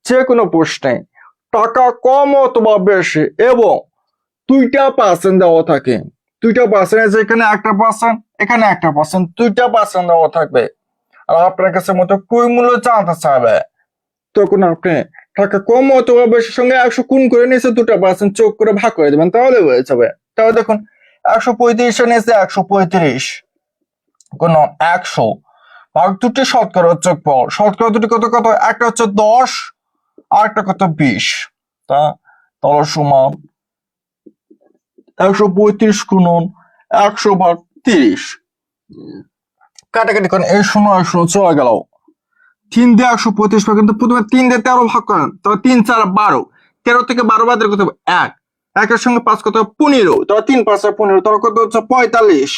যে কোনো প্রশ্নে টাকা কম অথবা বেশি এবং 2% দেওয়া থাকে, 2% যেখানে 1%, এখানে 1%, 2% দেওয়া থাকবে, আর আপনার কাছে মতো ক্রয় মূল্য জানতে চাইবে, তখন আপনি টাকা কম অথবা বেশির সঙ্গে 100 গুণ করে নিচে 2% যোগ করে ভাগ করে দেবেন, তাহলে হয়ে যাবে। তাহলে দেখুন, 135 নিচে 135 গুণ 100 ভাগ দুটি শতকরা যোগফল। শতকরা দুটি কত কত? একটা হচ্ছে 10 আর একটা কত 20, তা তাহলে সমান 135 গুণন 100/30। কাটাকাটি করেন, এই 0 চলে গেল। 3 দিয়ে 135 ভাগ, কিন্তু প্রথমে 3 দিয়ে 13 ভাগ করেন, তবে 3 4 12, 13 থেকে 12 বাদ দিলে কত হবে 1, 1 এর সঙ্গে 5 কত 15, তবে 3 5 15, তবে কত হচ্ছে 45।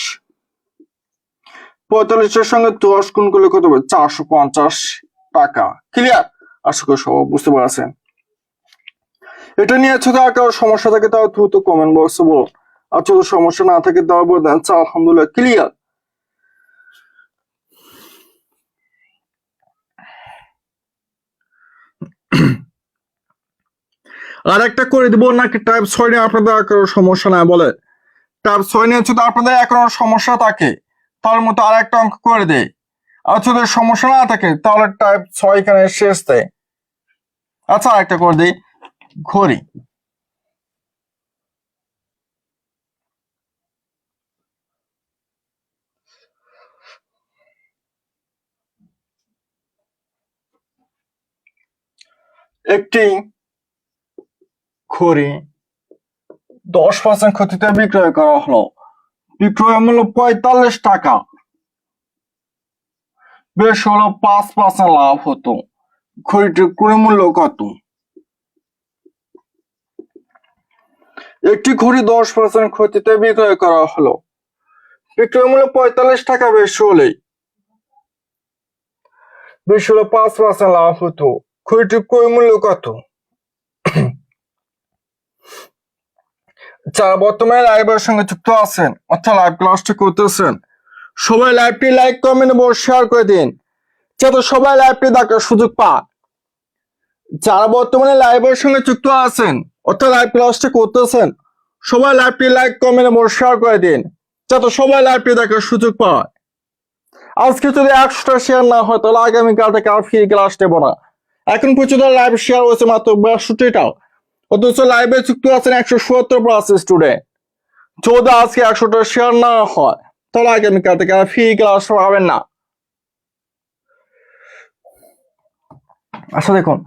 45 এর সঙ্গে 10 গুণ করলে কত হবে 450 টাকা। ক্লিয়ার? আশা করি সবাই বুঝতে পারছেন। এটা নিয়ে যদি আর কারো সমস্যা থাকে তাহলে দ্রুত কমেন্ট বক্সে বলুন, আর যদি সমস্যা না থাকে তাহলে বলবেন আলহামদুলিল্লাহ ক্লিয়ার। আর একটা করে দিব নাকি টাইপ 6 নিয়ে আপনাদের আর কারো সমস্যা না? বলে টাইপ 6 নিয়ে যদি আপনাদের এখনো সমস্যা থাকে তার মতো আর একটা অঙ্ক করে দেয়, আর যদি সমস্যা না থাকে তাহলে টাইপ 6 এখানে শেষ দেয়। আচ্ছা আরেকটা করে দিই, ঘড়ি। একটি ঘড়ি 10% ক্ষতিতে বিক্রয় করা হলো, বিক্রয় মূল্য 45 টাকা, বেশ হলো 5% লাভ হতো, ঘড়িটির ক্রয় মূল্য কত? একটি ঘড়ি 10% ক্ষতিতে বিক্রয় করা হলো, বিক্রয় মূল্য 45 টাকা, বেশ হলো 5% লাভ হতো, ঘড়িটির ক্রয় মূল্য কত? যারা বর্তমানে লাইভের সঙ্গে যুক্ত আছেন অর্থাৎ লাইভ ক্লাসটি করতেছেন, সবাই লাইভটি লাইক কমেন্ট এবং শেয়ার করে দিন যাতে সবাই লাইভটি দেখার সুযোগ পায়। যারা বর্তমানে লাইভের সঙ্গে যুক্ত আছেন অর্থাৎ লাইভ ক্লাসটি করতেছেন, সবাই লাইভটি লাইক কমেন্ট এবং শেয়ার করে দিন যাতে সবাই লাইভটি দেখার সুযোগ পায়। আজকে যদি 100টা শেয়ার না হয় তাহলে আগামীকাল থেকে আর ফ্রি ক্লাস দেবো না। এখন পর্যন্ত লাইভ শেয়ার হয়েছে মাত্র 62টা, অথচ লাইভে যুক্ত আছেন 177 স্টুডেন্ট। যদি আজকে 100টা শেয়ার না হয় তাহলে আগামীকাল থেকে আর ফ্রি ক্লাস পাবেন না। আচ্ছা দেখুন,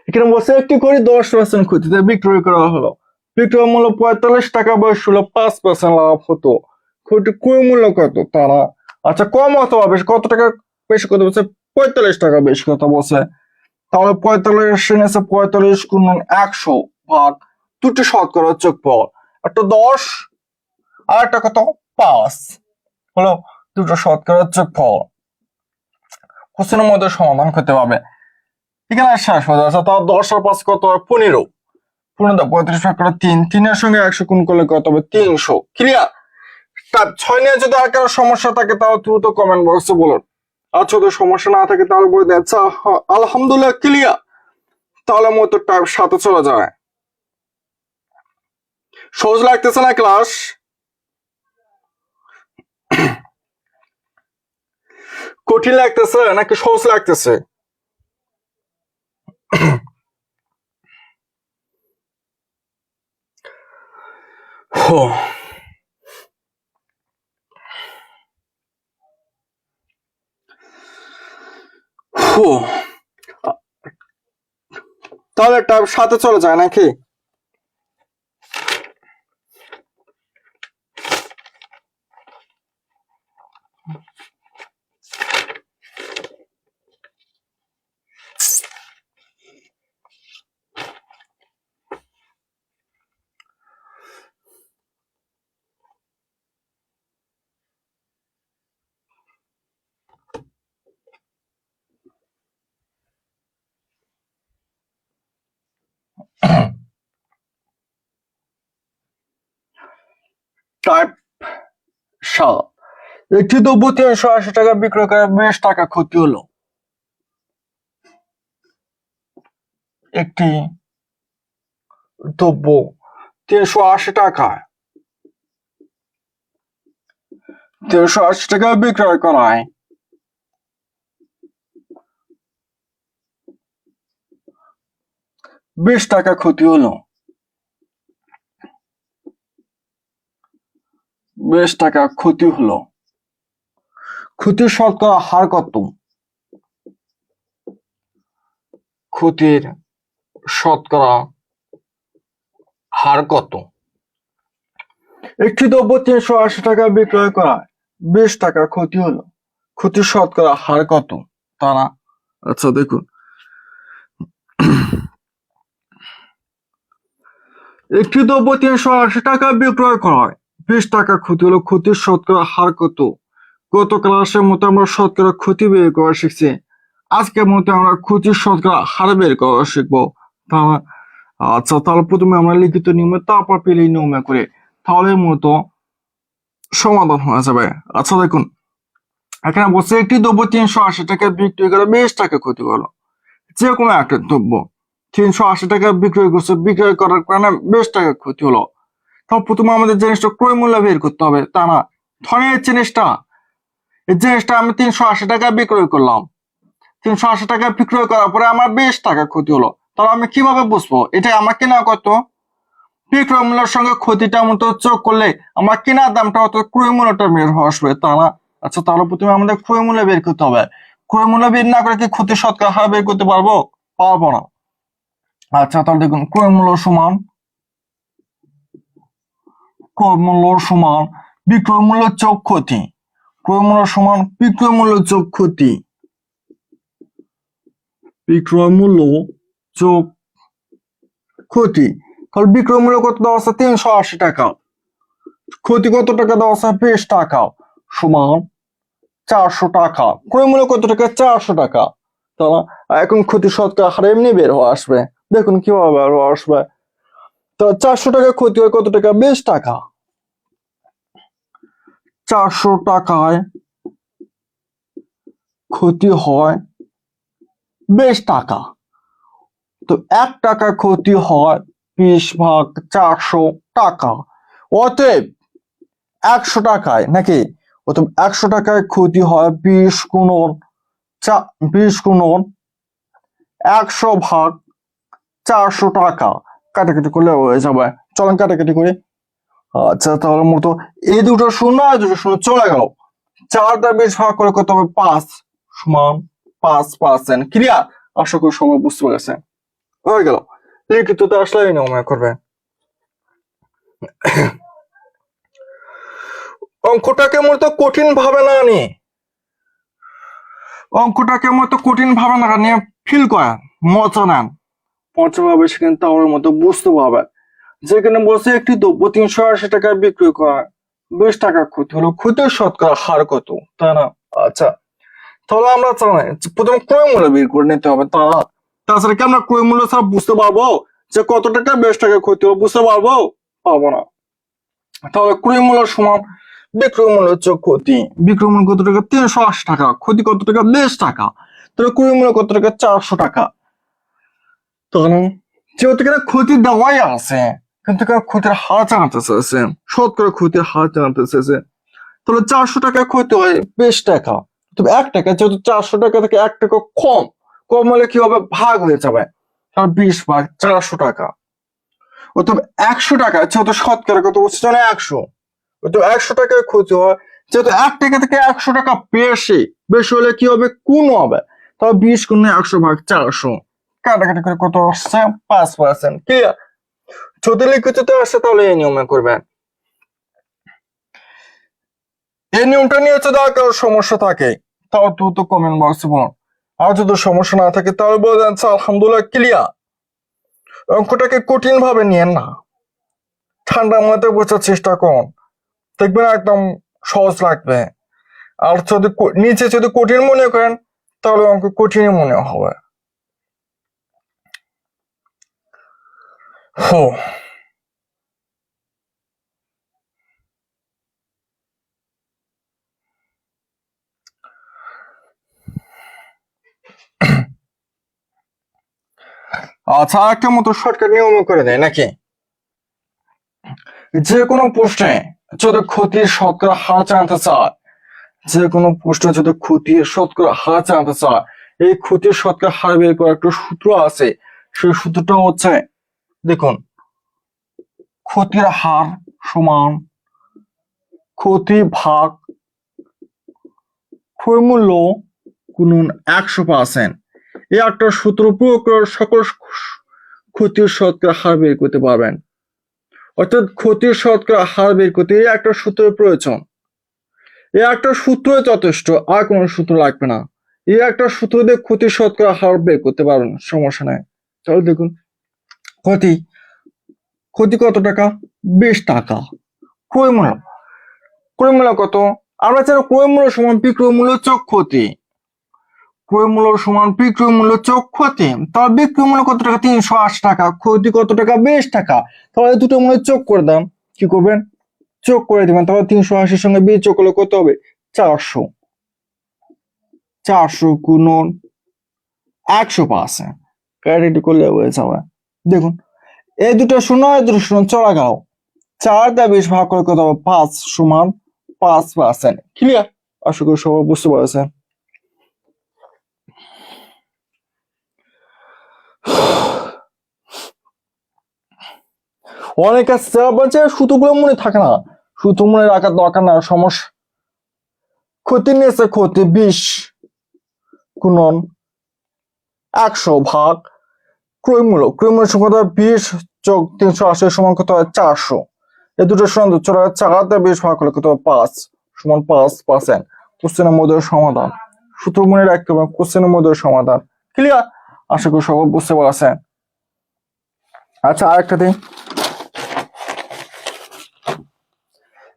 এখানে বলছে একটি করে 10% ক্ষতিতে বিক্রয় করা হলো, বিক্রয় মূল্য 45 টাকা, বয়স হলো 5% লাভ হতো, ক্ষতি ক্রয় মূল্য কত? তারা আচ্ছা কম অথবা বেশি, কত টাকা বেশি কথা বলছে? 45 টাকা বেশি কথা বলছে। তাহলে 45 এনেছে, 45 গুণন 100 ভাগ দুটি শতকরা যোগফল, একটা 10 আর একটা কত 5 হলো দুটো শতকরা যোগফল। কোশ্চেনের মধ্যে সমাধান করতে পারবে। এখানে শেষ হয়ে যাচ্ছে, তাও 10 আর 5 কত? 15, 15 35 ভাগ করে 3, 3 এর সঙ্গে 100 গুণ করলে কত হবে? 300। ক্লিয়ার? টাইপ 6 নিয়ে যদি আর কারো সমস্যা থাকে তাহলে দ্রুত কমেন্ট বক্সে বলুন, আর যদি সমস্যা না থাকে তাহলে বলে দেন আচ্ছা আলহামদুলিল্লাহ ক্লিয়ার। তাহলে মতো টাইপ 7 চলে যায়। সহজ লাগতেছে না ক্লাস? কঠিন লাগতেছে নাকি সহজ লাগতেছে? তাহলে টাইপ 7 চলে যায় নাকি? টাইপ 7, একটি দ্রব্য 380 টাকা বিক্রয় করে 20 টাকা ক্ষতি হলো, একটি দ্রব্য 380 টাকায় 380 টাকা বিক্রয় করায় 20 টাকা ক্ষতি হলো, 20 টাকা ক্ষতি হলো, ক্ষতির শতকরা হার কত? ক্ষতির শতকরা হার কত? একটি দ্রব্য 380 টাকা বিক্রয় করা 20 টাকা ক্ষতি হলো, ক্ষতির শতকরা হার কত? তারা আচ্ছা দেখুন, একটি দ্রব্য 380 টাকা বিক্রয় করা হয়, 20 টাকা ক্ষতি হলো, ক্ষতির শতকরা হার কত? গত ক্লাসের মতো আমরা শতকরা ক্ষতি বের করা শিখছি, আজকের মতো আমরা ক্ষতির শতকরা হার বের করা শিখবো। আচ্ছা তাহলে প্রথমে আমরা লিখিত নিয়মে, তারপর পেলে নিয়মে করে, তাহলে মতো সমাধান হয়ে যাবে। আচ্ছা দেখুন, এখানে বলছে একটি দ্রব্য 380 টাকা বিক্রি করে 20 টাকা ক্ষতি হলো। যে কোনো একটা দ্রব্য 380 টাকা বিক্রয় করছে, বিক্রয় করার কারণে 20 টাকা ক্ষতি হলো। তাহলে প্রথমে আমাদের জিনিসটা ক্রয় মূল্য বের করতে হবে, তা না ধরে এই জিনিসটা আমি 380 টাকা বিক্রয় করলাম, 380 টাকা বিক্রয় করার পরে আমার 20 টাকা ক্ষতি হলো। তাহলে আমি কিভাবে বুঝবো এটা আমার কেনা কত? বিক্রয় মূল্যের সঙ্গে ক্ষতিটা মতো যোগ করলে আমার কেনার দামটা অত ক্রয় মূল্যটা বের হয়ে আসবে, তা না? আচ্ছা তাহলে প্রথমে আমাদের ক্রয় মূল্য বের করতে হবে। ক্রয় মূল্য বের না করে কি ক্ষতির শতকরা হার বের করতে পারবো? পারবো না। আচ্ছা তাহলে দেখুন, ক্রয় মূল্য সমান বিক্রয় মূল্য যোগ ক্ষতি, ক্রয় মূল্য সমান বিক্রয় মূল্য যোগ ক্ষতি, বিক্রয় মূল্য যোগ ক্ষতি। তাহলে বিক্রয় মূল্য কত দেওয়া আছে? 380 টাকা। ক্ষতি কত টাকা দেওয়া আছে? 20 টাকা, সমান 400 টাকা। ক্রয় মূল্য কত টাকা? 400 টাকা। তাহলে এখন ক্ষতি শতকরা হার এমনি বের হয়ে আসবে। দেখুন কিভাবে বের হয়ে আসবে। তো 400 টাকা ক্ষতি হয় কত টাকা? 20 টাকা। 400 টাকায় ক্ষতি হয় 20 টাকা। তো 1 টাকা ক্ষতি হয় 20 ভাগ 400 টাকা। অতএব 100 টাকায় নাকি, অতএব 100 টাকায় ক্ষতি হয় 20 গুণন 100 ভাগ 400 টাকা। কাটাকাটি করলে হয়ে যাবে, চলেন কাটাকাটি করি। আচ্ছা তাহলে মূলত এই দুটো শূন্য আর দুটো শূন্য চলে গেল, 4 দ্বারা 20 ভাগ করে কত হবে? 5 সমান 5%। ক্লিয়ার? আশা করি সবাই বুঝতে পেরেছে। হয়ে গেল। লিখিততে আসলে এই নিয়মে করবে। অঙ্কটাকে মূলত কঠিন ভাবে না নিয়ে, ফিল করেন, মজা নেন, মজা পাবে সেখানে তাওয়ার মতো বুঝতে পারবে। যেখানে বলছে একটি দ্রব্য 380 টাকায় বিক্রি করা, 20 টাকা ক্ষতি হলো, ক্ষতির শতকরা হার কত? তাই না? আচ্ছা তাহলে আমরা জানি প্রথমে ক্রয় মূল্য বের করে নিতে হবে, তাছাড়া কি আমরা ক্রয় মূল্য ছাড়া বুঝতে পারবো যে কত টাকা 20 টাকা ক্ষতি হলো? বুঝতে পারবো? পাবো না। তাহলে ক্রয় মূল্য সমান বিক্রয় মূল্য যোগ ক্ষতি। বিক্রয় মূল্য কত টাকা? 380 টাকা। ক্ষতি কত টাকা? 20 টাকা। তাহলে ক্রয় মূল্য কত টাকা? 400 টাকা। তখন যেহেতু এখানে ক্ষতি দেওয়াই আছে, কিন্তু ক্ষতির হার জানতে চেয়েছে, শতকরা ক্ষতির হার জানতে চেয়েছে। তাহলে 400 টাকা ক্ষতি হয় 20 টাকা, তবে 1 টাকা, যেহেতু 400 টাকা থেকে 1 টাকা কম, কম হলে কি হবে? ভাগ হয়ে যাবে। তাহলে 20 ভাগ 400 টাকা। অথবা 100 টাকা, যেহেতু শতকরা কত বলছে জানে? 100। অথবা 100 টাকায় ক্ষতি হয়, যেহেতু 1 টাকা থেকে 100 টাকা বেশি, বেশি হলে কি হবে? গুণ হবে। তাহলে 20 গুণ 100 ভাগ 400, কাটাকাটি করে কত আসছে? 5%। ক্লিয়ার? যদি লিখিততে আসে তাহলে এই নিয়মে করবেন। এই নিয়মটা নিয়ে যদি কারোর সমস্যা থাকে তাও দ্রুত কমেন্ট বক্সে বলুন, আর যদি সমস্যা না থাকে তাহলে বলবেন আলহামদুলিল্লাহ ক্লিয়ার। অঙ্কটাকে কঠিন ভাবে নিয়েন না, ঠান্ডা মাথায় বোঝার চেষ্টা করুন, দেখবেন একদম সহজ লাগবে। আর যদি নিচে যদি কঠিন মনে করেন তাহলে অঙ্ক কঠিনই মনে হবে। আচ্ছা একটা মতো শর্টকাট নিয়ম করে দেয় নাকি, যে কোনো প্রশ্নে যদি ক্ষতির শতকরা হার জানতে চায়, যে কোনো প্রশ্নে যদি ক্ষতির শতকরা হার জানতে চায়, এই ক্ষতির শতকরা হার বের করার একটা সূত্র আছে। সেই সূত্রটা হচ্ছে, দেখুন, ক্ষতির হার সমান ক্ষতি ভাগ ক্রয় মূল্য গুণন 100%। এই একটা সূত্র প্রয়োগ করার ক্ষতির শতকরা হার বের করতে পারবেন। অর্থাৎ ক্ষতির শতকরা হার বের করতে এই একটা সূত্রের প্রয়োজন। এই একটা সূত্রই যথেষ্ট, আর কোনো সূত্র লাগবে না। এই একটা সূত্র দিয়ে ক্ষতির শতকরা হার বের করতে পারবেন, সমস্যা নাই। তাহলে দেখুন, ক্ষতি ক্ষতি কত টাকা? 20 টাকা। ক্রয় মূল্য, ক্রয় মূল্য কত? আমরা জানি ক্রয় মূল্য সমান বিক্রয় মূল্য যোগ ক্ষতি। ক্রয় মূল্য সমান বিক্রয় মূল্য যোগ ক্ষতি। তাহলে বিক্রয় মূল্য কত টাকা? 380 টাকা। ক্ষতি কত টাকা? 20 টাকা। তাহলে দুটো মূল্য যোগ করে দাম। কি করবেন? যোগ করে দিবেন। তাহলে 380 সঙ্গে 20 যোগ করলে কত হবে? 400। 400 গুণন 100%। ক্যারিটি করলে হয়ে যাবে। দেখুন, এই দুটো শূন্য, এই দুটো শূন্য চলে গেল। 4 দিয়ে 20 ভাগ করে কত হবে? 5 সমান 5%। ক্লিয়ার? আশা করি সবাই বুঝতে পারছেন। অনেক আছে বলছে সূত্রগুলো মনে থাকে না, সূত্র মনে রাখার দরকার না, সমস্যা। ক্ষতি নিয়েছে ক্ষতি 20 গুণন 100 ভাগ ক্রয় মূল্য। ক্রয় মূল্য সমান 20 যোগ 380 সমান কত হয়? 400। এই দুটো সমান চলে 4 দিয়ে 20 ভাগ করলে কত হবে? 5 সমান 5%। কোশ্চেনের মধ্যে সমাধান। সূত্র মনে রাখতে হবে, কোশ্চেনের মধ্যে সমাধান। ক্লিয়ার? আশা করি সবাই বুঝতে পারছেন। আচ্ছা, আরেকটা দিন।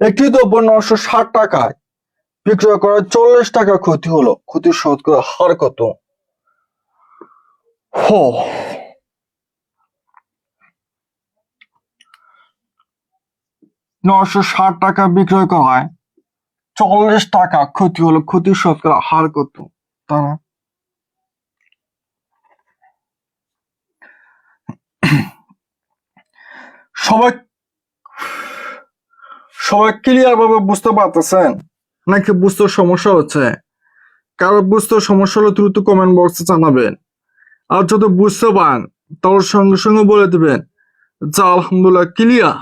একটি দ্রব্য 960 টাকায় বিক্রয় করা 40 টাকা ক্ষতি হলো, ক্ষতির শতকরা হার কত? 960 টাকা বিক্রয় করায় 40 টাকা ক্ষতি হলো, ক্ষতির শতকরা হার কত? তারা সবাই সবাই ক্লিয়ার ভাবে বুঝতে পারতেছেন নাকি বুঝতে সমস্যা হচ্ছে? কারো বুঝতে সমস্যা হলে দ্রুত কমেন্ট বক্সে জানাবেন। আর যদি বুঝতে পারেন তাহলে সঙ্গে সঙ্গে বলে দিবেন যে আলহামদুলিল্লাহ ক্লিয়ার।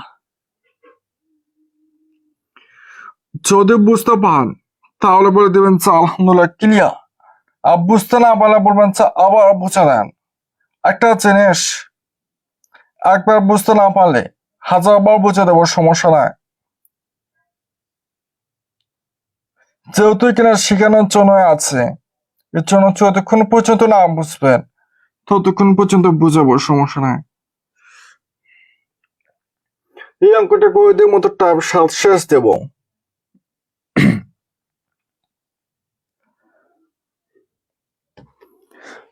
যদি বুঝতে পান তাহলে বলে দিবেন যে আলহামদুলিল্লাহ ক্লিয়ার। আর বুঝতে না পারলে বলবেন যে আবার বুঝে দেন। একটা জিনিস একবার বুঝতে না পারলে 1000বার বুঝে দেবো, সমস্যা নাই। যেহেতু কিনা শেখানোর জন্য আছে, এর জন্য যতক্ষণ পর্যন্ত না বুঝবেন ততক্ষণ পর্যন্ত বুঝাবো, সমস্যা নাই। এই অঙ্কটা করে দিয়ে মতো টাইপ 7 শেষ দেব।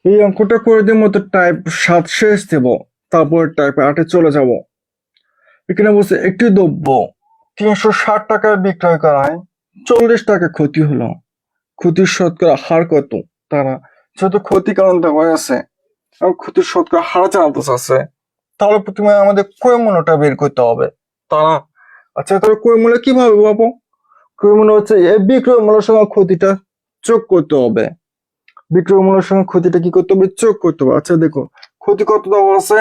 এই অঙ্কটা করে দিয়ে মতো টাইপ 7 শেষ দেব, তারপর টাইপ 8-এ চলে যাব। এখানে বলছে একটি দ্রব্য 360 টাকায় বিক্রয় করায় 40 টাকা ক্ষতি হলো, ক্ষতির শতকরা হার কত? তারা যেহেতু ক্ষতি কারণ দেওয়া আছে এবং ক্ষতির শতকরা হার জানতে চাচ্ছে, তাহলে প্রথমে আমাদের ক্রয় মূল্যটা বের করতে হবে। তারা আচ্ছা, তাহলে ক্রয় মূল্য কিভাবে পাবো? ক্রয় মূল্য হচ্ছে এই বিক্রয় মূল্যের সঙ্গে ক্ষতিটা যোগ করতে হবে। বিক্রয় মূল্যের সঙ্গে ক্ষতিটা কি করতে হবে? যোগ করতে হবে। আচ্ছা দেখো, ক্ষতি কত দেওয়া আছে?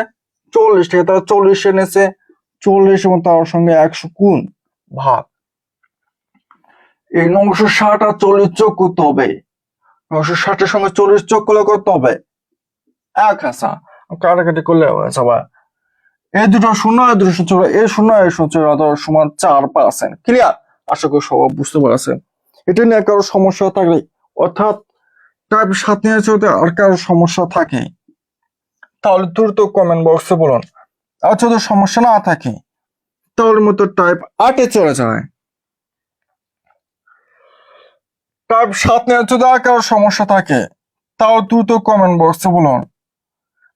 40 টাকা। তারা 40 এনেছে, 40 এবং তার সঙ্গে 100 গুণ ভাগ। এই 960 আর 40 যোগ করতে হবে। 960 এর সঙ্গে 40 যোগ করলে কত হবে? 1000। কাটাকাটি করলে হয়ে যাবে। এই দুটো শূন্য, এই দুটো শূন্য, এই শূন্য এই শূন্য সমান 4%। ক্লিয়ার? আশা করি সবাই বুঝতে পারছেন। এটা নিয়ে কারো সমস্যা থাকলে, অর্থাৎ টাইপ 7 নিয়ে যদি আর কারো সমস্যা থাকে তাহলে দ্রুত কমেন্ট বক্সে বলুন। আর যদি সমস্যা না থাকে তাহলে মতো টাইপ 8-এ চলে যায়। টাইপ 7 নিয়ে যদি আর কারো সমস্যা থাকে তাহলে দ্রুত কমেন্ট বক্সে বলুন।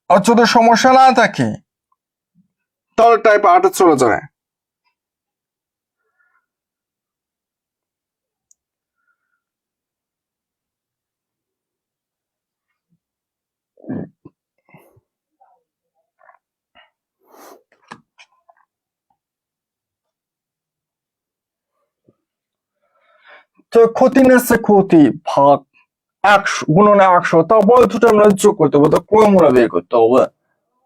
আর যদি সমস্যা না থাকে তাহলে টাইপ 8-এ চলে যায়। তো ক্ষতি নিচ্ছে ক্ষতি ভাগ 100 গুণন 100, তারপর দুটো আমরা যোগ করতে হবে, তো ক্রয় মূল্য বের করতে হবে,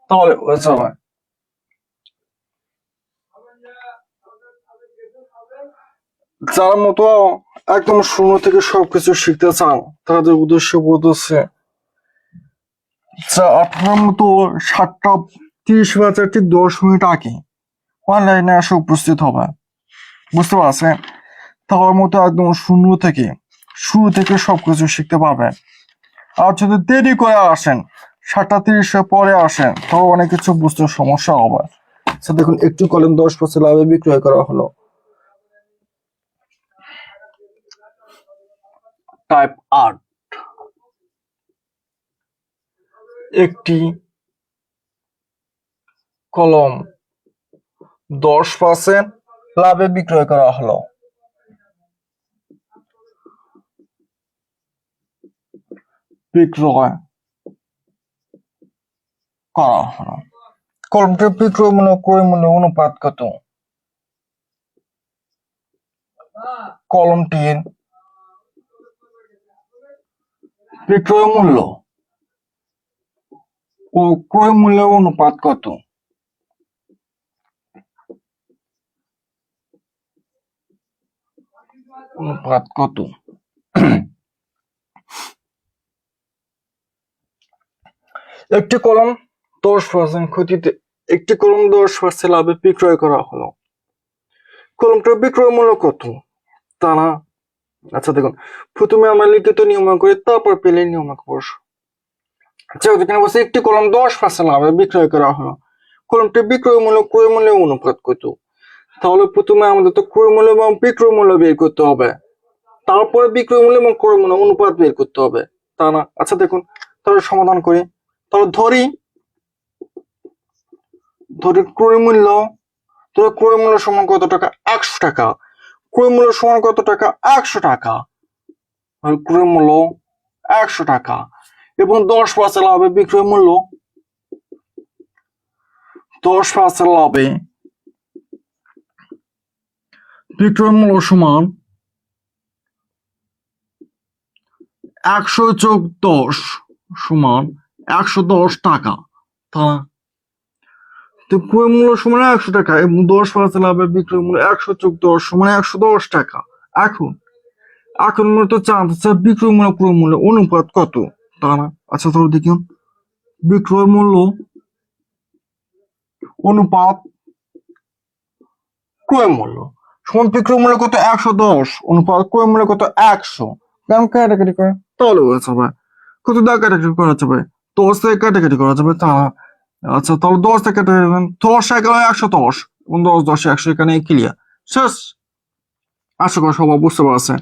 তাহলে হয়ে যাবে। যার মতো একদম শূন্য থেকে সবকিছু শিখতে চান তাদের উদ্দেশ্য বলতেছে যা আপনার মতো 7টা 30,000 ঠিক 10 মিনিট আগে অনলাইনে এসে উপস্থিত হবে। বুঝতে পারছেন? তার মতো একদম শুরু থেকে সবকিছু শিখতে পারবেন। আর যদি দেরি করে আসেন, 7:30 পরে আসেন, তাও অনেক কিছু বুঝতে সমস্যা হবে। আচ্ছা দেখুন, একটি কলম 10% লাভে বিক্রয় করা হলো। টাইপ 8, একটি কলম 10% লাভে বিক্রয় করা হলো। বিক্রয় করা হলো। কলমটির বিক্রয় মূল্য ক্রয় মূল্য অনুপাত কত? কলমটির বিক্রয় মূল্য ও ক্রয় মূল্যের অনুপাত কত? অনুপাত কত? একটি কলম 10% ক্ষতিতে, একটি কলম 10% লাভে বিক্রয় করা হলো। কলমটার বিক্রয় মূল্য কত তা না? আচ্ছা দেখুন, প্রথমে আমরা লিখিত নিয়ম করি, তারপর পেলে নিয়ম বসো। যেহেতু এখানে বলছে একটি কলম 10% লাভে বিক্রয় করা হলো, কলমটির বিক্রয় মূল্য ক্রয় মূল্যের অনুপাত কত? তাহলে প্রথমে আমাদের তো ক্রয় মূল্য এবং বিক্রয় মূল্য বের করতে হবে, তারপরে বিক্রয় মূল্য এবং ক্রয় মূল্য অনুপাত বের করতে হবে, তা না? আচ্ছা দেখুন, তাহলে সমাধান করি। তাহলে ধরি ক্রয় মূল্য, ক্রয় মূল্য সমান কত টাকা? 100 টাকা। ক্রয় মূল্য সমান কত টাকা? 100 টাকা। ক্রয় মূল্য 100 টাকা এবং 10% লাভে বিক্রয় মূল্য, 10% লাভে বিক্রয় মূল্য সমান 100 যোগ 10 সমান 110 টাকা। তা তো ক্রয় মূল্য সমান 100 টাকা এবং 10% লাভে বিক্রয় মূল্য 100 যোগ 10 সমান 110 টাকা। এখন মূলত জানতে চাই বিক্রয় মূল্য ক্রয় মূল্য অনুপাত কত, তা না? আচ্ছা তাহলে দেখুন, বিক্রয় মূল্য অনুপাত ক্রয় মূল্য সমান বিক্রয় মূল্য কত? 110 অনুপাত ক্রয় মূল্য কত? 100। কারণ কাটাকাটি করে তাহলে হয়েছে ভাই, কত দাগ কাটাকাটি করা যাবে? 10 থেকে কাটাকাটি করা যাবে, তা না? আচ্ছা তাহলে 10 থেকে কাটাকাটি 10 এগারো 110 এবং 10 10 100, এখানে ক্লিয়ার, শেষ। আশা করি সবাই বুঝতে পারছেন।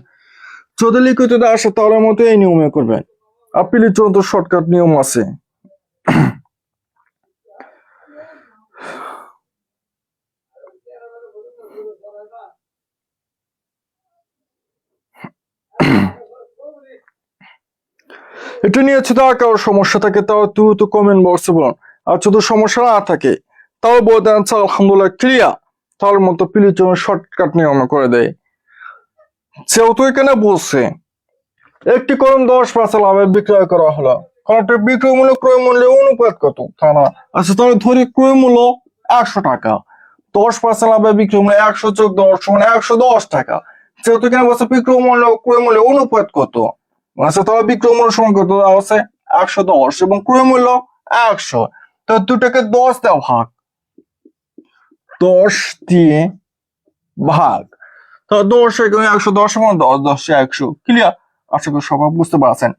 যদি লিখিত আসে তাহলে মতো এই নিয়মে করবেন। আপিলের জন্য তো শর্টকাট নিয়ম আছে। এটা নিয়ে যদি আর কারোর সমস্যা থাকে তাও দ্রুত কমেন্ট বক্সে বলুন। আর যদি সমস্যা না থাকে তাও বলতে আলহামদুলিল্লাহ ক্লিয়ার, তাহলে মতো প্লিজ জন্য শর্টকাট নিয়ম করে দেয়। যেহেতু এখানে বলছে একটি কলম 10% লাভে বিক্রয় করা হলো, কলমটির বিক্রয় মূল্য ক্রয় মূল্যের অনুপাত কত, তা না? আচ্ছা তাহলে ধরি ক্রয় মূল্য 100 টাকা, 10% লাভে বিক্রয় মূল্য 100 যোগ 10 সমান 110 টাকা। যেহেতু এখানে বলছে বিক্রয় মূল্য ক্রয় মূল্যের অনুপাত কত, আচ্ছা তাহলে বিক্রয় মূল্য সমান কত আছে? 110 এবং ক্রয় মূল্য 100। তো দুটাকে 10 দেওয়া ভাগ, 10 দিয়ে ভাগ, তো 10 এখানে 110 এবং 10 10 100, ক্লিয়ার। আশা করি সবাই বুঝতে পারছেন।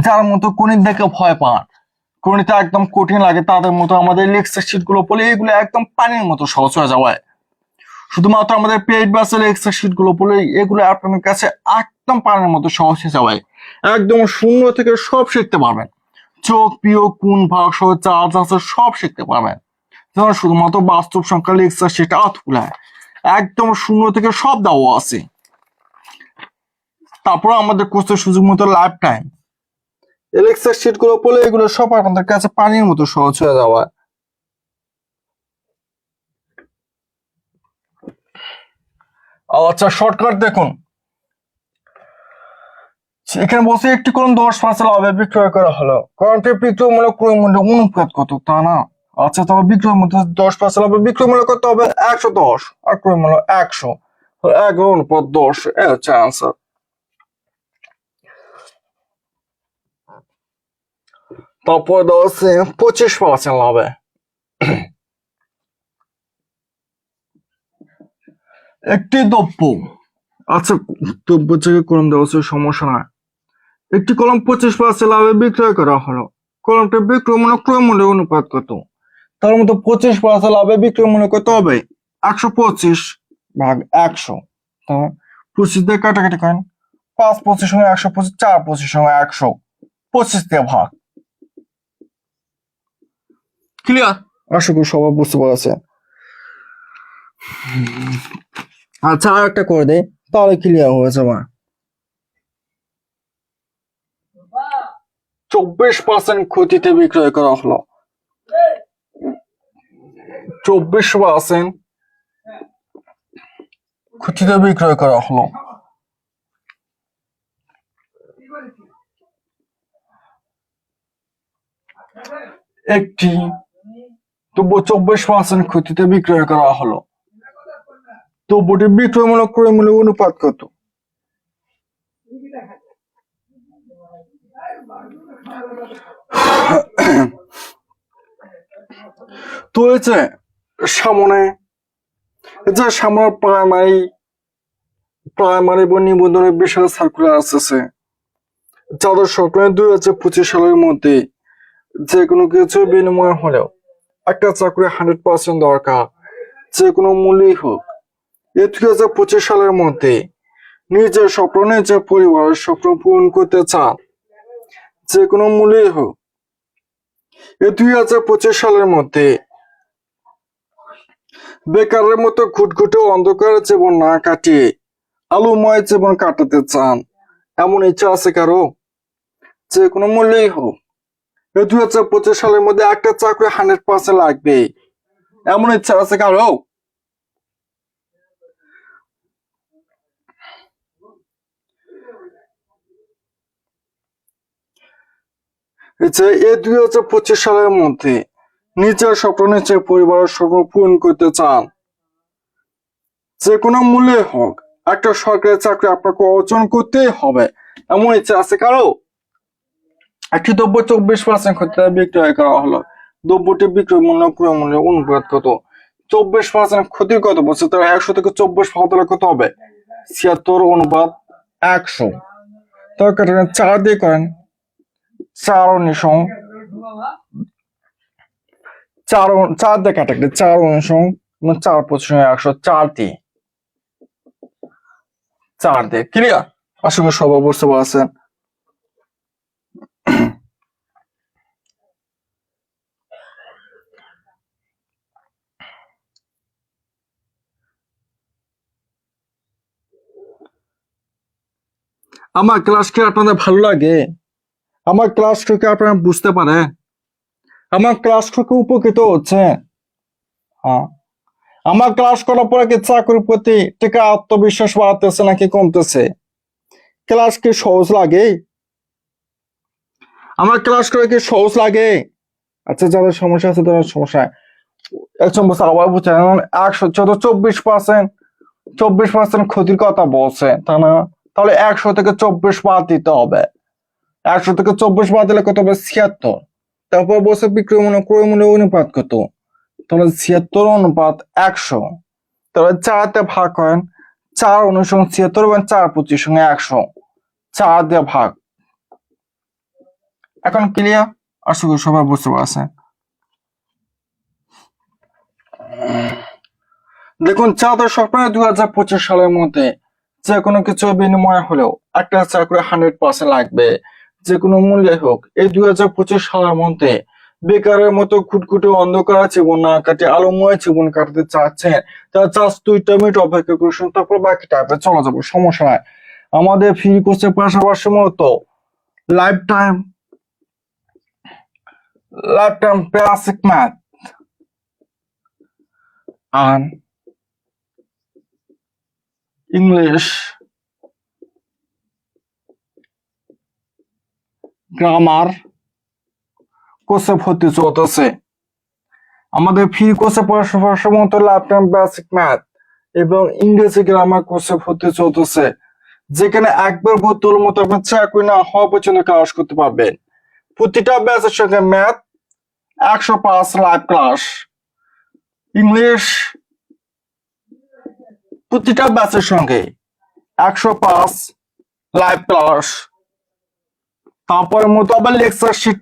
যার মতো গণিত দেখে ভয় পান, গণিত একদম কঠিন লাগে, তাদের মতো আমাদের লেকচার শিট গুলো পড়লে এগুলো একদম পানির মতো সহজ হয়ে যাওয়ায়। শুধুমাত্র আমাদের পেইড ব্যাচের লেকচার শিট গুলো পড়লে এগুলো আপনাদের কাছে একদম পানির মতো সহজ হয়ে যাওয়ায় একদম শূন্য থেকে সব শিখতে পারবেন। যোগ বিয়োগ গুণ ভাগ সহ চার্জ আছে সব শিখতে পারবেন। যেমন শুধুমাত্র বাস্তব সংখ্যা লেকচার শিট আতগুলায় একদম শূন্য থেকে সব দেওয়া আছে। তারপর আমাদের কোর্সের সুযোগ মতো লাইফ টাইম লেকচার শিট গুলো পড়লে এগুলো সব আপনাদের কাছে পানির মতো সহজ হয়ে যাওয়া। আচ্ছা শর্টকাট দেখুন, এখানে বলছে একটি কলম 10% লাভে বিক্রয় করা হলো, কলমটির বিক্রয় মূল্য ক্রয় মূল্য অনুপাত কত, তা না? আচ্ছা তবে বিক্রয় মূল্য 10% লাভে বিক্রয় মূল্য কত হবে? 110 আর ক্রয় মূল্য 100, 11 অনুপাত 10 এ হচ্ছে আনসার। তারপর দেওয়া আছে 25% লাভে একটি দ্রব্য, আচ্ছা দ্রব্য থেকে কলম দেওয়া হচ্ছে, সমস্যা না। একটি কলম 25% লাভে বিক্রয় করা হলো। কলমটা বিক্রয় মূল্য ক্রয় মূল্যের অনুপাত কত? তার মতো 25% লাভে বিক্রয় মূল্য কত হবে? 125 ভাগ 100। 25 দিয়ে কাটাকাটি করেন, 5 25 সঙ্গে 125, 4 25 সঙ্গে 100, 25 দিয়ে ভাগ। ক্লিয়ার? আশা করি সবাই বুঝতে পারছে। আচ্ছা আর একটা করে দে, তাহলে ক্লিয়ার হয়ে যাবে। 24% ক্ষতিতে বিক্রয় করা হলো। 24% ক্ষতিতে বিক্রয় করা হলো। একটি তবু 24% ক্ষতিতে বিক্রয় করা হলো। তবুটি বিক্রয় মূল্য ক্রয় মূল্য অনুপাত কত? তো হয়েছে সামনে প্রাইমারি এবং নিবন্ধনের বিশাল সার্কুলার আসতেছে, যাদের স্বপ্নে 2025 সালের মধ্যে যে কোনো কিছু বিনিময় হলেও একটা চাকরি 100% দরকার, যে কোনো মূল্যেই হোক। এই 2025 সালের মধ্যে নিজের স্বপ্ন, নিজের পরিবারের স্বপ্ন পূরণ করতে চান, যে কোনো মূল্যেই হোক। এই 2025 সালের মধ্যে বেকারের মতো ঘুটঘুটে অন্ধকার জীবন না কাটিয়ে আলোময় জীবন কাটাতে চান, এমন ইচ্ছা আছে কারো? যে কোনো মূল্যেই হোক এই 2025 সালের মধ্যে একটা চাকরি 100% লাগবে, এমন ইচ্ছা আছে কারো? এই 2025 সালের মধ্যে নিজের স্বপ্ন, নিজের পরিবারের স্বপ্ন পূরণ করতে চান, যে কোনো মূল্যে হোক একটা সরকারি চাকরি আপনাকে অর্জন করতেই হবে, এমন ইচ্ছা আছে কারো? একটি দ্রব্য 24% ক্ষতিতে বিক্রয় করা হলো। দ্রব্যটি বিক্রয় মূল্য ক্রয় মূল্যের অনুপাত কত? 24% ক্ষতির কত বলছে? তাহলে 100 থেকে 24 ভাগ দিলে কত হবে? 76 অনুপাত 100। তাহলে কাটেন 4 দিয়ে করেন, 4 19 4 দিয়ে কাটাকাটি, 4 19 4 25 100, 4 দিয়ে 4 দিয়ে। ক্লিয়ার? আশা করি সবাই বুঝতে পারছেন। আমার ক্লাস কি আপনাদের ভালো লাগে? আমার ক্লাস থেকে আপনারা বুঝতে পারে? আমার ক্লাস থেকে উপকৃত হচ্ছে? হ্যাঁ। আমার ক্লাস করার পরে কি চাকরির প্রতি টিকা আত্মবিশ্বাস বাড়তেছে নাকি কমতেছে? ক্লাস কি সহজ লাগে? আমার ক্লাস করে কি সহজ লাগে? আচ্ছা যাদের সমস্যা আছে তাদের সমস্যা একজন বলছে আবার বুঝছে 24% ক্ষতির কথা বলছে, তা না? তাহলে 100 থেকে 24 বাদ দিতে হবে। 100 থেকে 24 বাদ দিলে কত হবে? 76। তারপর বলছে বিক্রয় মূল্য ক্রয় মূল্য অনুপাত কত? তাহলে 76 অনুপাত 100। তাহলে 4 ভাগ করেন, 4 19 76 এবং 4 25 সঙ্গে 100, 4 দিয়ে ভাগ। এখন ক্লিয়ার? আশা করি সবাই বুঝতে পারছেন। দেখুন যাদের স্বপ্নে 2025 সালের মধ্যে যে কোনো কিছু বিনিময় হলেও একটা চাকরি 100% লাগবে, যে কোনো মূল্যে হোক, এই 2025 সালের মধ্যে বেকারের মতো খুটখুটে অন্ধকার জীবন না কাটিয়ে আলোময় জীবন কাটাতে চাচ্ছেন, তা জাস্ট 2 মিনিট অপেক্ষা করুন, তারপর বাকি টাইপে চলে যাবো, সমস্যা নাই। আমাদের ফ্রি কোর্সের পাশাপাশি মূলত life time basic math and English grammar কোর্সে ভর্তি চলতেছে। আমাদের ফ্রি কোর্সে পাশাপাশি মতো লাইফ টাইম বেসিক ম্যাথ এবং ইংরেজি গ্রামার কোর্সে ভর্তি চলতেছে, যেখানে একবার ভর্তি হওয়ার মতো আপনার চাকরি না হওয়া পর্যন্ত ক্লাস করতে পারবেন। প্রতিটা ব্যাচের সঙ্গে ম্যাথ 105 লাইভ ক্লাস ইংলিশ প্রতিটা ব্যাচের সঙ্গে 105 লাইভ ক্লাস, তারপরে মতো আবার লেকচার শিট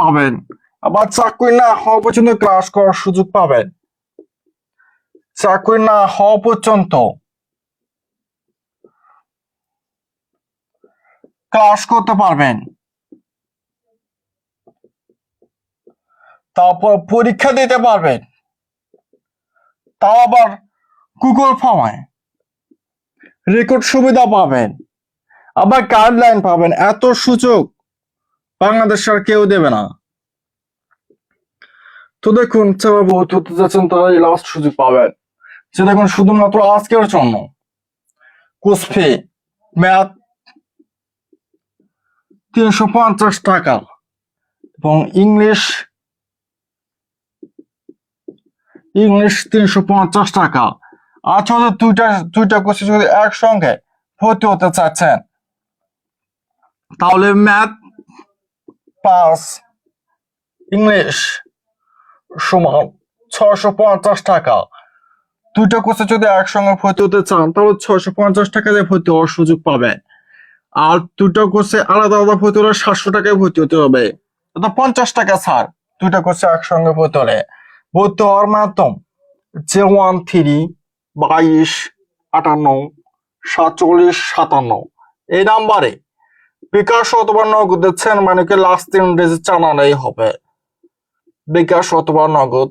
পাবেন, আবার চাকরি না হওয়া পর্যন্ত ক্লাস করার সুযোগ পাবেন, চাকরি না হওয়া পর্যন্ত ক্লাস করতে পারবেন, তারপর পরীক্ষা দিতে পারবেন, তাও আবার গুগল ফর্মে রেকর্ড সুবিধা পাবেন, আবার গাইডলাইন পাবেন। এত সুযোগ বাংলাদেশ আর কেউ দেবে না। তো দেখুন যারা ভর্তি হতে যাচ্ছেন তারা এই লাস্ট সুযোগ পাবেন, যে দেখুন শুধুমাত্র আজকের জন্য কোর্স ফি ম্যাথ 350 টাকা এবং ইংলিশ 350 টাকা। আর যদি দুইটা কোর্সে যদি একসঙ্গে ভর্তি হতে চাচ্ছেন তাহলে ম্যাথ প্লাস ইংলিশ সমান 650 টাকা। দুইটা কোর্সে যদি একসঙ্গে ভর্তি হতে চান তাহলে 650 টাকা দিয়ে ভর্তি হওয়ার সুযোগ পাবেন। আর দুটো কোর্সে আলাদা আলাদা ভর্তি হলে 700 টাকায় ভর্তি হতে হবে, 50 টাকা ছাড় দুইটা কোর্সে একসঙ্গে ভর্তি হলে। ভর্তি হওয়ার মাধ্যম J13 22 58 47 57 এই নাম্বারে বিকাশ অথবা নগদ মানে লাস্ট 3 ডিজিট জানালেই হবে। বিকাশ অথবা নগদ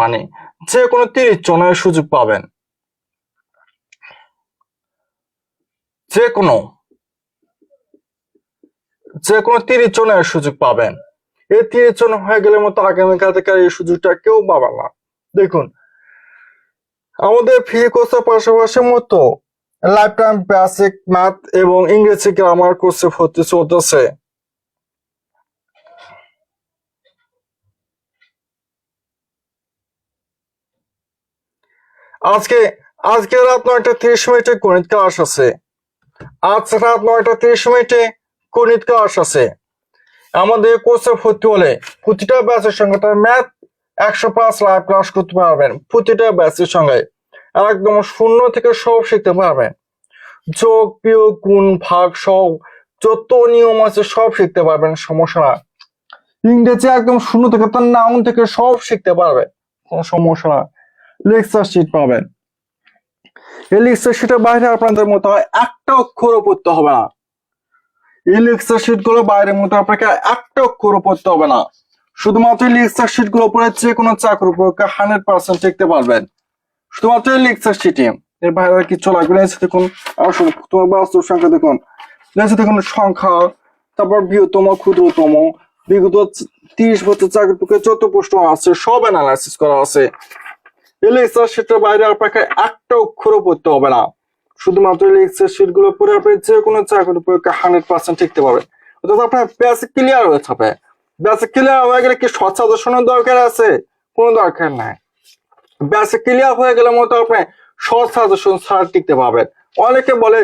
মানে যে কোনো 30 জনের সুযোগ পাবেন, যে কোনো 30 জনের সুযোগ পাবেন। এই 30 জন হয়ে গেলে মতো আগামীকাল থেকে এই সুযোগটা কেউ পাবে না। দেখুন আমাদের ফ্রি কোর্সের পাশাপাশি মতো লাইফ টাইম বেসিক ম্যাথ এবং ইংরেজি গ্রামার কোর্সে ভর্তি চলতেছে। আজকে রাত 9:30 গণিত ক্লাস আছে। আজ রাত 9:30 গণিত ক্লাস আছে। আমাদের কোর্সে ভর্তি হলে প্রতিটা ব্যাচের সঙ্গে তার ম্যাথ 105 লাইভ ক্লাস করতে পারবেন। প্রতিটা ব্যাচের সঙ্গে একদম শূন্য থেকে সব শিখতে পারবেন। যোগ বিয়োগ গুণ ভাগ সব যত নিয়ম আছে সব শিখতে পারবেন, সমস্যা না। ইংরেজি একদম শূন্য থেকে তার নাউন থেকে সব শিখতে পারবেন, কোনো সমস্যা না। লেকচার শিট পাবেন। এই লেকচার শিটের বাইরে আপনাদের মতো একটা অক্ষরও পড়তে হবে না। এই লেকচার শিট গুলো বাইরের মতো আপনাকে একটা অক্ষরও পড়তে হবে না। শুধুমাত্র লেকচার শিট গুলো পড়ে যে কোনো চাকরি পরীক্ষা 100% টিকতে পারবেন, শুধুমাত্র লেকচার শিটে। এর বাইরে কিছু লাগবে না। দেখুন তোমার বাস্তব সংখ্যা দেখুন, দেখুন সংখ্যা, তারপর বৃহত্তম ক্ষুদ্রতম, বিগত 30 বছর চাকরি পরীক্ষা যত প্রশ্ন আছে সব অ্যানালাইসিস করা আছে। এই লেকচার শিটের বাইরে আপনাকে একটা অক্ষরও পড়তে হবে না। শুধুমাত্র লেকচার শিট গুলো পড়ে আপনি যে কোনো চাকরি পরীক্ষা 100% টিকতে পারবেন। অর্থাৎ আপনার বেসিক ক্লিয়ার হয়ে যাবে। বেসিক ক্লিয়ার হয়ে গেলে কি শর্ট সাজেশনের দরকার আছে? কোনো দরকার নাই। বেসিক ক্লিয়ার হয়ে গেলে মতো আপনি শর্ট সাজেশন ছাড়া টিকতে পারবেন। অনেকে বলে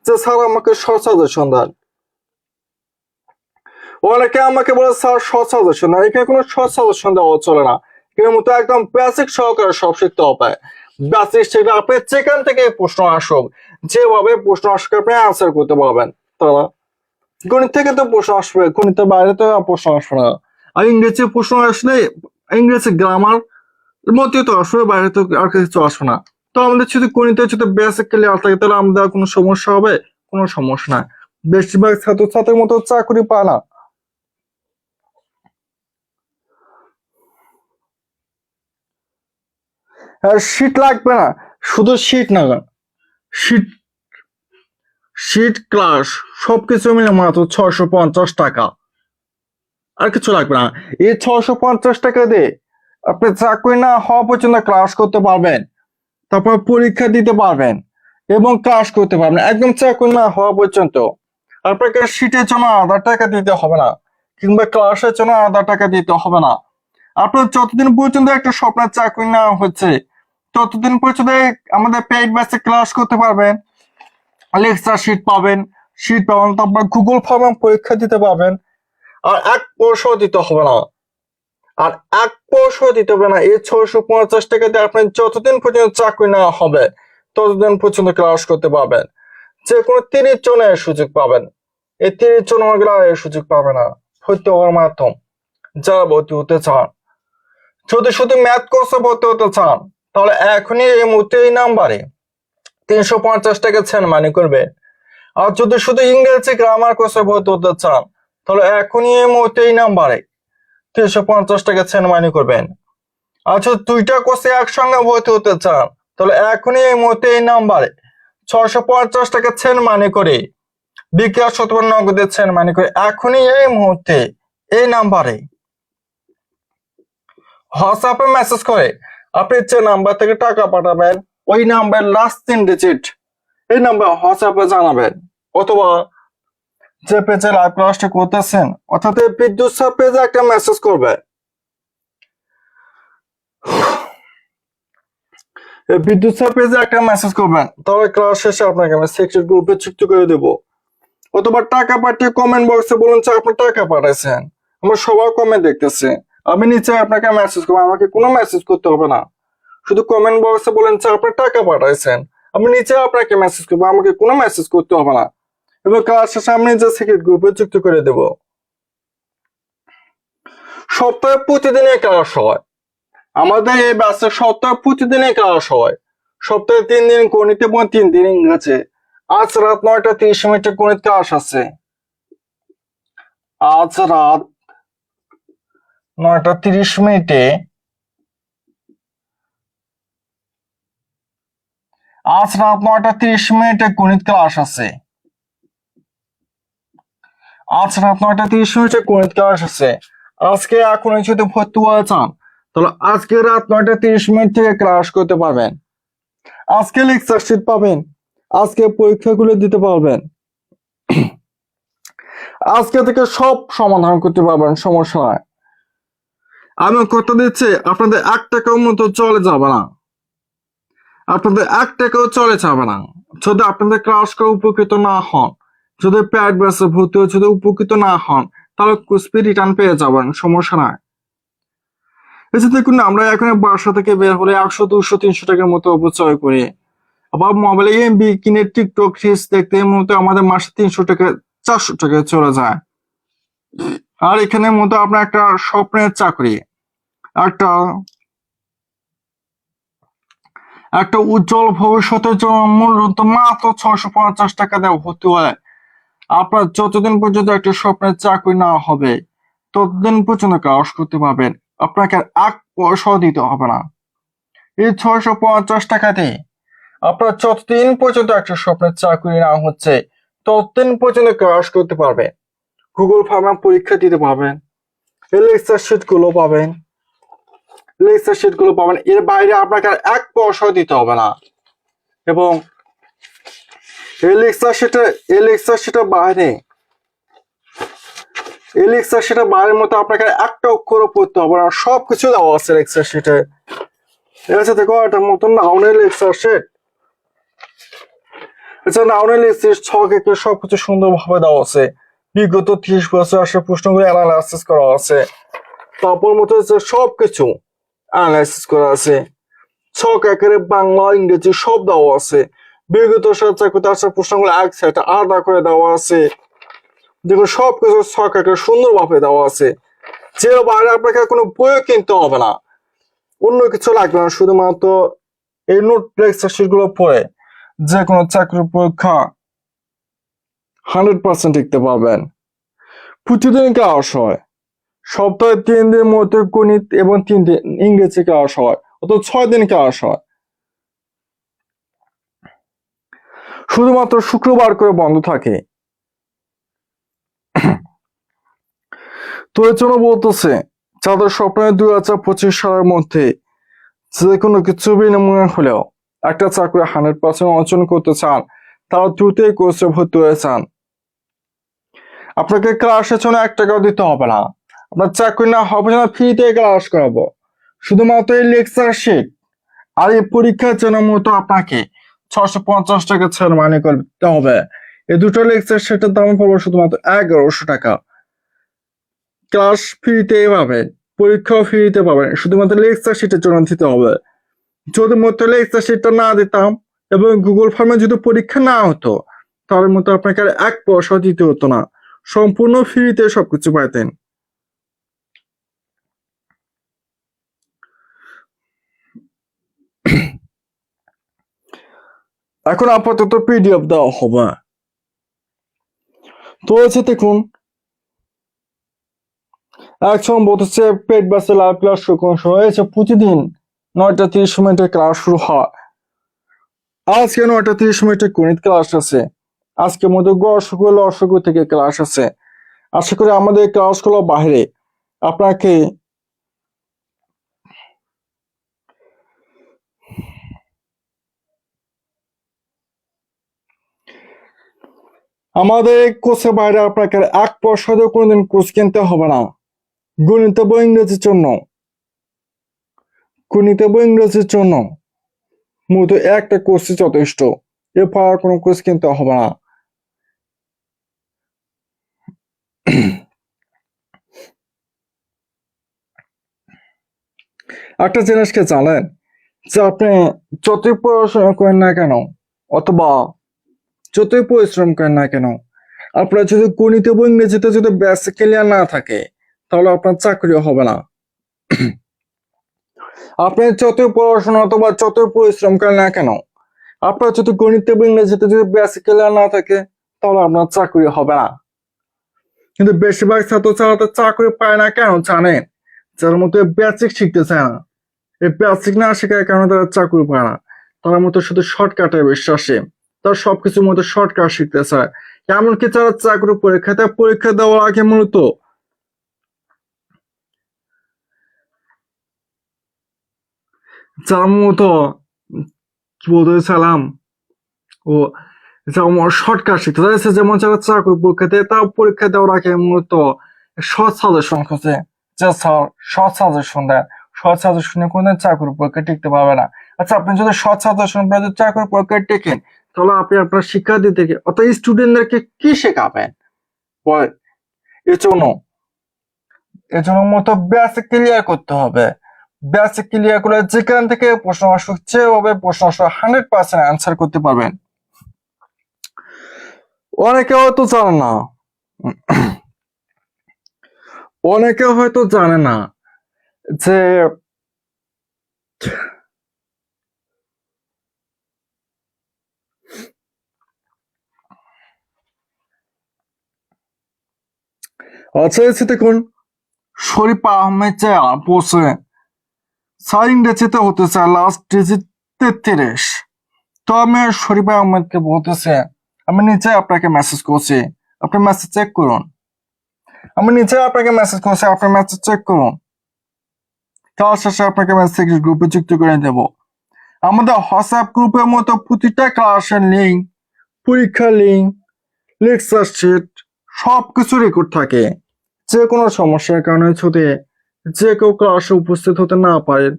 যে স্যার আমাকে শর্ট সাজেশন দেন, অনেকে আমাকে বলে স্যার শর্ট সাজেশন দেন। এখানে কোনো শর্ট সাজেশন দেওয়া চলে না। এর মতো একদম বেসিক সহকারে সব শিখতে হবে। বেসিক শিখলে আপনি যেখান থেকে প্রশ্ন আসুক, যেভাবে প্রশ্ন আসুক আপনি আনসার করতে পারবেন। তারা গণিত থেকে তো প্রশ্ন আসবে, গণিতের বাইরে তো প্রশ্ন আসবে না। আর ইংরেজি প্রশ্ন আসলে ইংরেজি গ্রামার মধ্যে তো আসবে, বাইরে তো আর কিছু আসবে না। তো আমাদের যদি গণিতে যদি বেসিক ক্লিয়ার থাকে তাহলে আমাদের কোনো সমস্যা হবে? কোনো সমস্যা নাই। বেশিরভাগ ছাত্রছাত্রীর মতো চাকরি পায় না। আর শীট লাগবে না, শুধু শীট না, শীট শীট ক্লাস সবকিছু মিলে মাত্র 650 টাকা, আর কিছু লাগবে না। এই 650 টাকা দিয়ে আপনি চাকরি না হওয়া পর্যন্ত ক্লাস করতে পারবেন, তারপর পরীক্ষা দিতে পারবেন এবং ক্লাস করতে পারবেন একদম চাকরি না হওয়া পর্যন্ত। আপনাকে শীটের জন্য 1000 টাকা দিতে হবে না, কিংবা ক্লাসের জন্য 1000 টাকা দিতে হবে না। আপনার যতদিন পর্যন্ত একটা স্বপ্নের চাকরি না হচ্ছে ততদিন পর্যন্ত আমাদের পেইড ব্যাচে ক্লাস করতে পারবেন, লেকচার শিট পাবেন, তারপর গুগল ফর্মে পরীক্ষা দিতে পারবেন। আর 1 পয়সা দিতে হবে না। আর 1 পয়সা দিতে হবে না। এই 650 টাকা দিয়ে আপনি যতদিন পর্যন্ত চাকরি নেওয়া হবে ততদিন পর্যন্ত ক্লাস করতে পারবেন। যে কোনো 30 জনের সুযোগ পাবেন। এই 30 জন এই সুযোগ পাবে না। ভর্তি হওয়ার মাধ্যম যারা ভর্তি হতে চান, যদি শুধু ম্যাথ কোর্সে ভর্তি হতে চান তাহলে এখনই এই মুহূর্তে এই নাম্বারে 350 টাকা সেন্ড মানি করবেন। আর যদি শুধু ইংরেজি গ্রামার কোর্সে ভর্তি হতে চান তাহলে এখনই এই মুহূর্তে এই নাম্বারে 350 টাকা সেন্ড মানি করবেন। আর যদি 2টা কোর্সে একসঙ্গে ভর্তি হতে চান তাহলে এখনই এই মুহূর্তে এই নাম্বারে 650 টাকা সেন্ড মানি করে বিকাশ অথবা নগদে সেন্ড মানি করে এখনই এই মুহূর্তে এই নাম্বারে হোয়াটসঅ্যাপে মেসেজ করে আপনি যে নাম্বার থেকে টাকা পাঠাবেন ওই নাম্বার লাস্ট 3 ডিজিট এই নাম্বার হোয়াটসঅ্যাপে জানাবেন, অথবা যে পেজে লাইভ ক্লাসটা করতেছেন অর্থাৎ এই বিদ্যুৎ স্যার পেজে একটা মেসেজ করবে। এই বিদ্যুৎ স্যার পেজে একটা মেসেজ করবেন, তবে ক্লাস শেষে আপনাকে আমি সিক্রেট গ্রুপে যুক্ত করে দেব। অথবা টাকা পাঠিয়ে কমেন্ট বক্সে বলুন যে আপনি টাকা পাঠাইছেন, আমরা সবার কমেন্ট দেখতেছি। আমি নিচে আপনাকে মেসেজ করবো, আমাকে কোনো মেসেজ করতে হবে না। শুধু কমেন্ট বক্সে বলেন যে আপনি টাকা পাঠাইছেন, আমি নিচে আপনাকে মেসেজ করবো, আমাকে কোনো মেসেজ করতে হবে না। এবং ক্লাস শেষে আমি যে সিক্রেট গ্রুপে যুক্ত করে দেব। সপ্তাহে প্রতিদিনই ক্লাস হয় আমাদের এই ব্যাচে, সপ্তাহে প্রতিদিনই ক্লাস হয়। সপ্তাহে 3 দিন গণিত এবং 3 দিন ইংরেজি। আজ রাত 9:30 গণিত ক্লাস আছে। আজ রাত 9:30 আজ রাত 9:30 গণিত ক্লাস আছে। আজ রাত 9:30 গণিত ক্লাস আছে। আজকে এখন যদি ভর্তি হয়ে চান তাহলে আজকে রাত 9:30 থেকে ক্লাস করতে পারবেন। আজকে লেকচার শিট পাবেন, আজকে পরীক্ষাগুলো দিতে পারবেন, আজকে থেকে সব সমাধান করতে পারবেন, সমস্যা নাই। আমি কথা দিচ্ছি আপনাদের 1 টাকাও মতো চলে যাবে না, আপনাদের 1 টাকাও চলে যাবে না যদি আপনাদের ক্লাস করে উপকৃত না হন। যদি প্যাড ব্যাসে ভর্তি হয়ে যদি উপকৃত না হন তাহলে কুসপি রিটার্ন পেয়ে যাবেন, সমস্যা নাই। এসে দেখুন আমরা এখন বাসা থেকে বের হলে 100, 200, 300 টাকার মতো অপচয় করি। আবার মোবাইলে এমবি কিনে টিকটক রিলস দেখতে এর মধ্যে আমাদের মাসে 300 টাকা 400 টাকা চলে যায়। আর এখানের মধ্যে আপনার একটা স্বপ্নের চাকরি, একটা উজ্জ্বল ভবিষ্যতের জন্য মূলত মাত্র 650 টাকা দেওয়া ভর্তি হয়। আপনার যতদিন পর্যন্ত একটা স্বপ্নের চাকরি না হবে ততদিন পর্যন্ত কাজ করতে পারবেন। আপনাকে আর 1 পয়সা দিতে হবে না। এই 650 টাকাতে আপনার যতদিন পর্যন্ত একটা স্বপ্নের চাকরি না হচ্ছে ততদিন পর্যন্ত কাজ করতে পারবেন। গুগল ফার্মা পরীক্ষা দিতে পারবেন, লেকচার শিট গুলো পাবেন। এর বাইরে আপনাকে আর 1 পয়সা দিতে হবে না। এবং এই লেকচার শিটের বাইরের মতো আপনাকে একটা অক্ষরও পড়তে হবে না, সবকিছু দেওয়া আছে লেকচার শিটে। ঠিক আছে, দেখো এটার মতন নাউনের লেকচার শিট। আচ্ছা, নাউনের লেকচার ছক একে সবকিছু সুন্দরভাবে দেওয়া আছে। বিগত 30 বছর আসে প্রশ্নগুলো অ্যানালাইসিস করা আছে। তারপর মতো হচ্ছে সবকিছু অ্যানালাইসিস করা আছে। ছক একেবারে বাংলা ইংরেজি সব দেওয়া আছে। বিগত চাকরিতে আসা প্রশ্নগুলো এক সাইডে আলাদা করে দেওয়া আছে। দেখুন সবকিছু ছক একেবারে সুন্দরভাবে দেওয়া আছে। যে বাইরে আপনাকে কোনো বইও কিনতে হবে না, অন্য কিছু লাগবে না, শুধুমাত্র এই নোট লেকচার শিট গুলো পড়ে যে কোনো চাকরির পরীক্ষা 100% লিখতে পারবেন। প্রতিদিন ক্লাস হয়, সপ্তাহে 3 দিনের মধ্যে গণিত এবং 3 দিন ইংরেজি ক্লাস হয়, অর্থাৎ 6 দিন ক্লাস হয়। শুধুমাত্র শুক্রবার করে বন্ধ থাকে। তো এর জন্য বলতেছে যাদের স্বপ্নে 2025 সালের মধ্যে যে কোনো কিছু বিনিময় হলেও একটা চাকরি 100% অর্জন করতে চান তারা দ্রুতই কোর্সে ভর্তি হয়ে চান। আপনাকে ক্লাসের জন্য 1 টাকাও দিতে হবে না। আপনার চাকরি না হবে না, ফ্রিতে ক্লাস করাবো। শুধুমাত্র এই লেকচার শিট আর এই পরীক্ষার জন্য মতো আপনাকে 650 টাকা ছাড় মানে করতে হবে। এই দুটো লেকচার শিটের দাম পড়বে শুধুমাত্র 1100 টাকা। ক্লাস ফ্রিতেই পাবেন, পরীক্ষাও ফ্রিতে পাবেন, শুধুমাত্র লেকচার শিটের জন্য দিতে হবে। যদি মতো লেকচার শিটটা না দিতাম এবং গুগল ফর্মে যদি পরীক্ষা না হতো, তার মতো আপনাকে আর 1 পয়সা দিতে হতো না, সম্পূর্ণ ফ্রিতে সবকিছু পাইতেন। এখন আপাতত পিডিএফ দেওয়া হবে। তো হচ্ছে দেখুন, এক সম্ভবত হচ্ছে পেট বাসে লাইভ ক্লাস শুরু হয়েছে। প্রতিদিন 9টা 30 মিনিটের ক্লাস শুরু হয়। আজকে 9টা 30 মিনিটের গণিত ক্লাস আছে। আজকের মধ্যে গড় লসাগু থেকে ক্লাস আছে। আশা করি আমাদের ক্লাসগুলো বাইরে আপনাকে আমাদের কোর্সের বাইরে আপনাকে 1 পয়সা দিয়ে কোনোদিন কোর্স কিনতে হবে না। গণিত এবং ইংরেজির জন্য মূলত একটা কোর্সই যথেষ্ট, এরপর আর কোনো কোর্স কিনতে হবে না। একটা জিনিসকে জানেন যে আপনি যতই পড়াশোনা করেন না কেন অথবা যতই পরিশ্রম করেন না কেন, আপনার যদি গণিত এবং ইংরেজিতে যদি বেসিক ক্লিয়ার না থাকে, তাহলে আপনার চাকরিও হবে না। আপনি যতই পড়াশোনা অথবা যতই পরিশ্রম করেন না কেন, আপনার যদি গণিত এবং ইংরেজিতে যদি বেসিক ক্লিয়ার না থাকে, তাহলে আপনার চাকরি হবে না। কিন্তু বেশিরভাগ ছাত্রছাত্রীরা চাকরি পায় না কেন জানেন? যার মধ্যে বেসিক শিখতে চায় না। এই বেসিক না শেখার কারণে তারা চাকরি পায় না। তার মতো শুধু শর্টকাটে বিশ্বাসী, তারা সবকিছুর মধ্যে শর্টকাট শিখতে চায়। এমনকি তারা চাকরি পরীক্ষা দেওয়ার আগে মূলত যার মতো কি বলতে চাইলাম ও যেমন শর্টকাট শিখতে চাইছে, যেমন যারা চাকরি পরীক্ষা দেয় তারা পরীক্ষা দেওয়ার আগে মূলত শর্ট সাজেশন খোঁজে যে স্যার শর্ট সাজেশন দেন, শর্ট সাজেশনে কোনদিন চাকরি পরীক্ষা টিকতে পারবে না। আচ্ছা, আপনি যদি শর্ট সাজেশন পড়ে যদি চাকরি পরীক্ষা টেকেন, তাহলে আপনি আপনার শিক্ষার্থীদেরকে অর্থাৎ স্টুডেন্টদেরকে কি শেখাবেন বলেন? এজন্য মতো বেসিক ক্লিয়ার করতে হবে। বেসিক ক্লিয়ার করে যেখান থেকে প্রশ্ন আসছে ওভাবে প্রশ্ন 100% অ্যান্সার করতে পারবেন। অনেকে হয়তো জানে না, অনেকে হয়তো জানে না যে আচ্ছা এসে দেখুন, শরীফ আহমেদ যে পড়ছে স্যার ইংরেজিতে হতে চায় লাস্ট ডিজিট 33। তো আমি শরীফ আহমেদকে বলতেছে, আমি নিচে আপনাকে মেসেজ করছি, আপনি মেসেজ চেক করুন। আমি নিচে আপনাকে মেসেজ করছি, আপনি মেসেজ চেক করুন। তার শেষে আপনাকে মেসেজ গ্রুপে যুক্ত করে দেব। আমাদের হোয়াটসঅ্যাপ গ্রুপের মতো প্রতিটা ক্লাসের লিঙ্ক, পরীক্ষার লিঙ্ক, লেকচার শিট সবকিছু রেকর্ড থাকে। যে কোনো সমস্যার কারণে যদি যে কেউ ক্লাসে উপস্থিত হতে না পারেন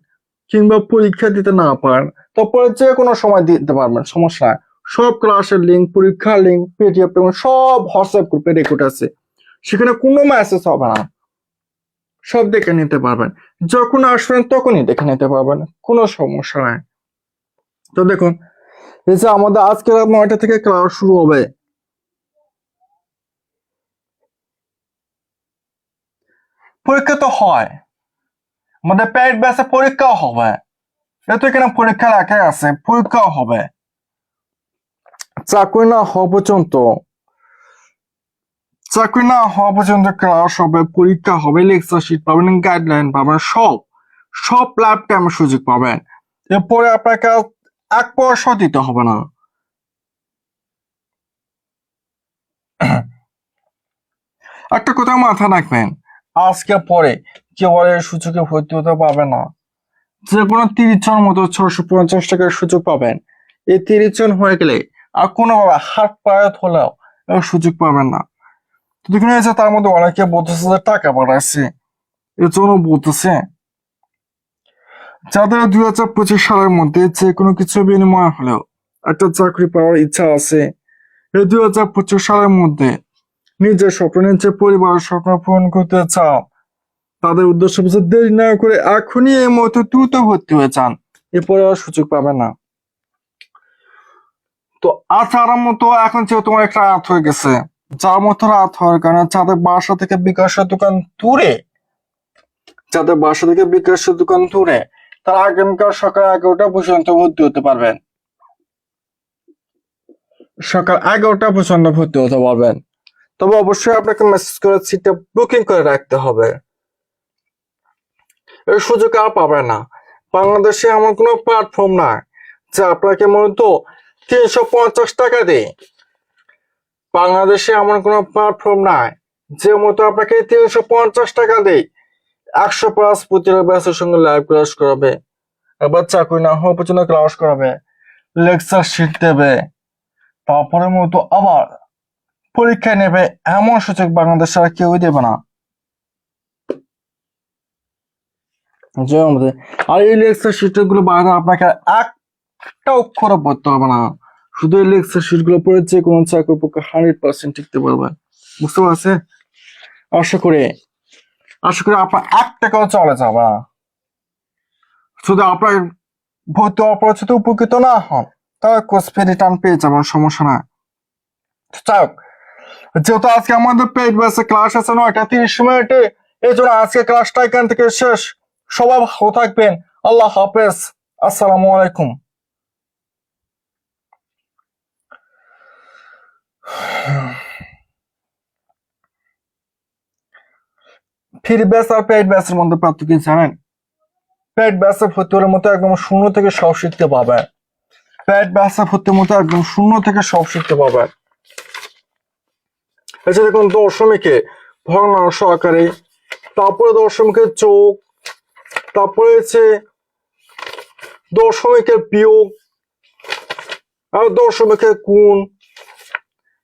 কিংবা পরীক্ষা দিতে না পারেন, তারপরে যে কোনো সময় দিতে পারবেন, সমস্যা নাই। সব ক্লাসের লিঙ্ক, পরীক্ষার লিঙ্ক, পিডিএফ সব হোয়াটসঅ্যাপ গ্রুপে রেকর্ড আছে, সেখানে কোনো মেসেজ হবে না, সব দেখে নিতে পারবেন। যখন আসবেন তখনই দেখে নিতে পারবেন, কোনো সমস্যা নাই। তো দেখুন, এই যে আমাদের আজকে রাত 9টা থেকে ক্লাস শুরু হবে। পরীক্ষা তো হয়, আমাদের পেট ব্যাসে পরীক্ষাও হবে। এত এখানে পরীক্ষা রাখা আছে, পরীক্ষাও হবে। চাকরি না হওয়া পর্যন্ত ক্লাস হবে, পরীক্ষা হবে, লেকচার শিট পাবেন, গাইডলাইন পাবেন, সব লাইফ টাইম সুযোগ পাবেন। এরপরে আপনাকে 1 পয়সা দিতে হবে না। একটা কথা মাথায় রাখবেন, আজকে পরে কেউ আর এই সুযোগে ভর্তি হতে পারবে না। যে কোনো 30 জন মতো 650 টাকার সুযোগ পাবেন। এই 30 জন হয়ে গেলে আর কোনোভাবে হাত পায়ত হলেও সুযোগ পাবেন না। তো দেখুন, এই যে তার মধ্যে অনেকে বলতেছে যে টাকা বাড়াচ্ছে, এর জন্য বলতেছে যাদের 2025 সালের মধ্যে যে কোনো কিছু বিনিময় হলেও একটা চাকরি পাওয়ার ইচ্ছা আছে, এই 2025 সালের মধ্যে নিজের স্বপ্ন নিজের পরিবারের স্বপ্ন পূরণ করতে চাও, তাদের উদ্দেশ্য বুঝে দেরি না করে এখনই এই মুহূর্তে দ্রুত ভর্তি হয়ে যান, এরপরে আর সুযোগ পাবে না। তো আচার মতো এখন যেহেতু তোমার একটা রাত হয়ে গেছে, যার মতো রাত হওয়ার কারণে যাদের বাসা থেকে বিকাশের দোকান দূরে, যাদের বাসা থেকে বিকাশের দোকান দূরে, তারা আগামীকাল সকাল 11টা পর্যন্ত ভর্তি হতে পারবেন। সকাল 11টা পর্যন্ত ভর্তি হতে পারবেন। তবে অবশ্যই আপনাকে মেসেজ করে সিটটা বুকিং করে রাখতে হবে। এই সুযোগ আর পাবে না। বাংলাদেশে এমন কোনো প্ল্যাটফর্ম নাই যে আপনাকে মূলত 350 টাকা দেয়। বাংলাদেশে এমন কোনো প্ল্যাটফর্ম নাই যে মতো আপনাকে 350 টাকা দেয় 100+ প্রতিটা ব্যাচের সঙ্গে লাইভ ক্লাস করাবে, আবার চাকরি না হওয়া পর্যন্ত ক্লাস করাবে, লেকচার শিট দেবে, তারপরে মতো আবার পরীক্ষা নেবে। এমন সুযোগ বাংলাদেশে আর কেউই দেবে না। আর এই লেকচার শিট গুলো বাইরে আপনাকে একটা অক্ষরও পড়তে হবে না। শুধু এই লেকচার শিট গুলো পড়ে যে কোনো চাকরির পক্ষে 100% টিকতে পারবেন। বুঝতে পারছে? আশা করি আপনার 1 টাকাও চলে যাবে না। শুধু আপনার ভর্তি হওয়ার পর যদি উপকৃত না হন, তাহলে কোর্স ফি রিটার্ন পেয়ে যাবেন, সমস্যা না। যাক, যেহেতু আজকে আমাদের পেইড ব্যাচে ক্লাস আছে 9টা 30 মিনিটে, এই জন্য আজকে ক্লাসটা এখান থেকে শেষ। সবাই ভালো থাকবেন। আল্লাহ হাফেজ। আসসালামু আলাইকুম। ফ্রি ব্যাচ আর পেইড ব্যাচের মধ্যে পার্থক্য কি জানেন? পেইড ব্যাচে ভর্তি হওয়ার মতো একদম শূন্য থেকে সব শিখতে পাবেন। পেইড ব্যাচে ভর্তি মতো একদম শূন্য থেকে সব শিখতে পাবেন। এই যে দেখুন দশমিকে ভগ্নাংশ সহকারে, তারপরে দশমিকের যোগ, তারপরে হচ্ছে দশমিকের বিয়োগ, আর দশমিকের গুণ,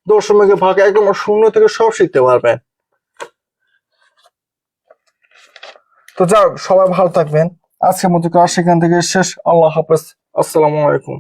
দশমিকের ভাগ, একদম শূন্য থেকে সব শিখতে পারবেন। তো যাক, সবাই ভালো থাকবেন। আজকের মতো ক্লাস এখান থেকে শেষ। আল্লাহ হাফেজ। আসসালামু আলাইকুম।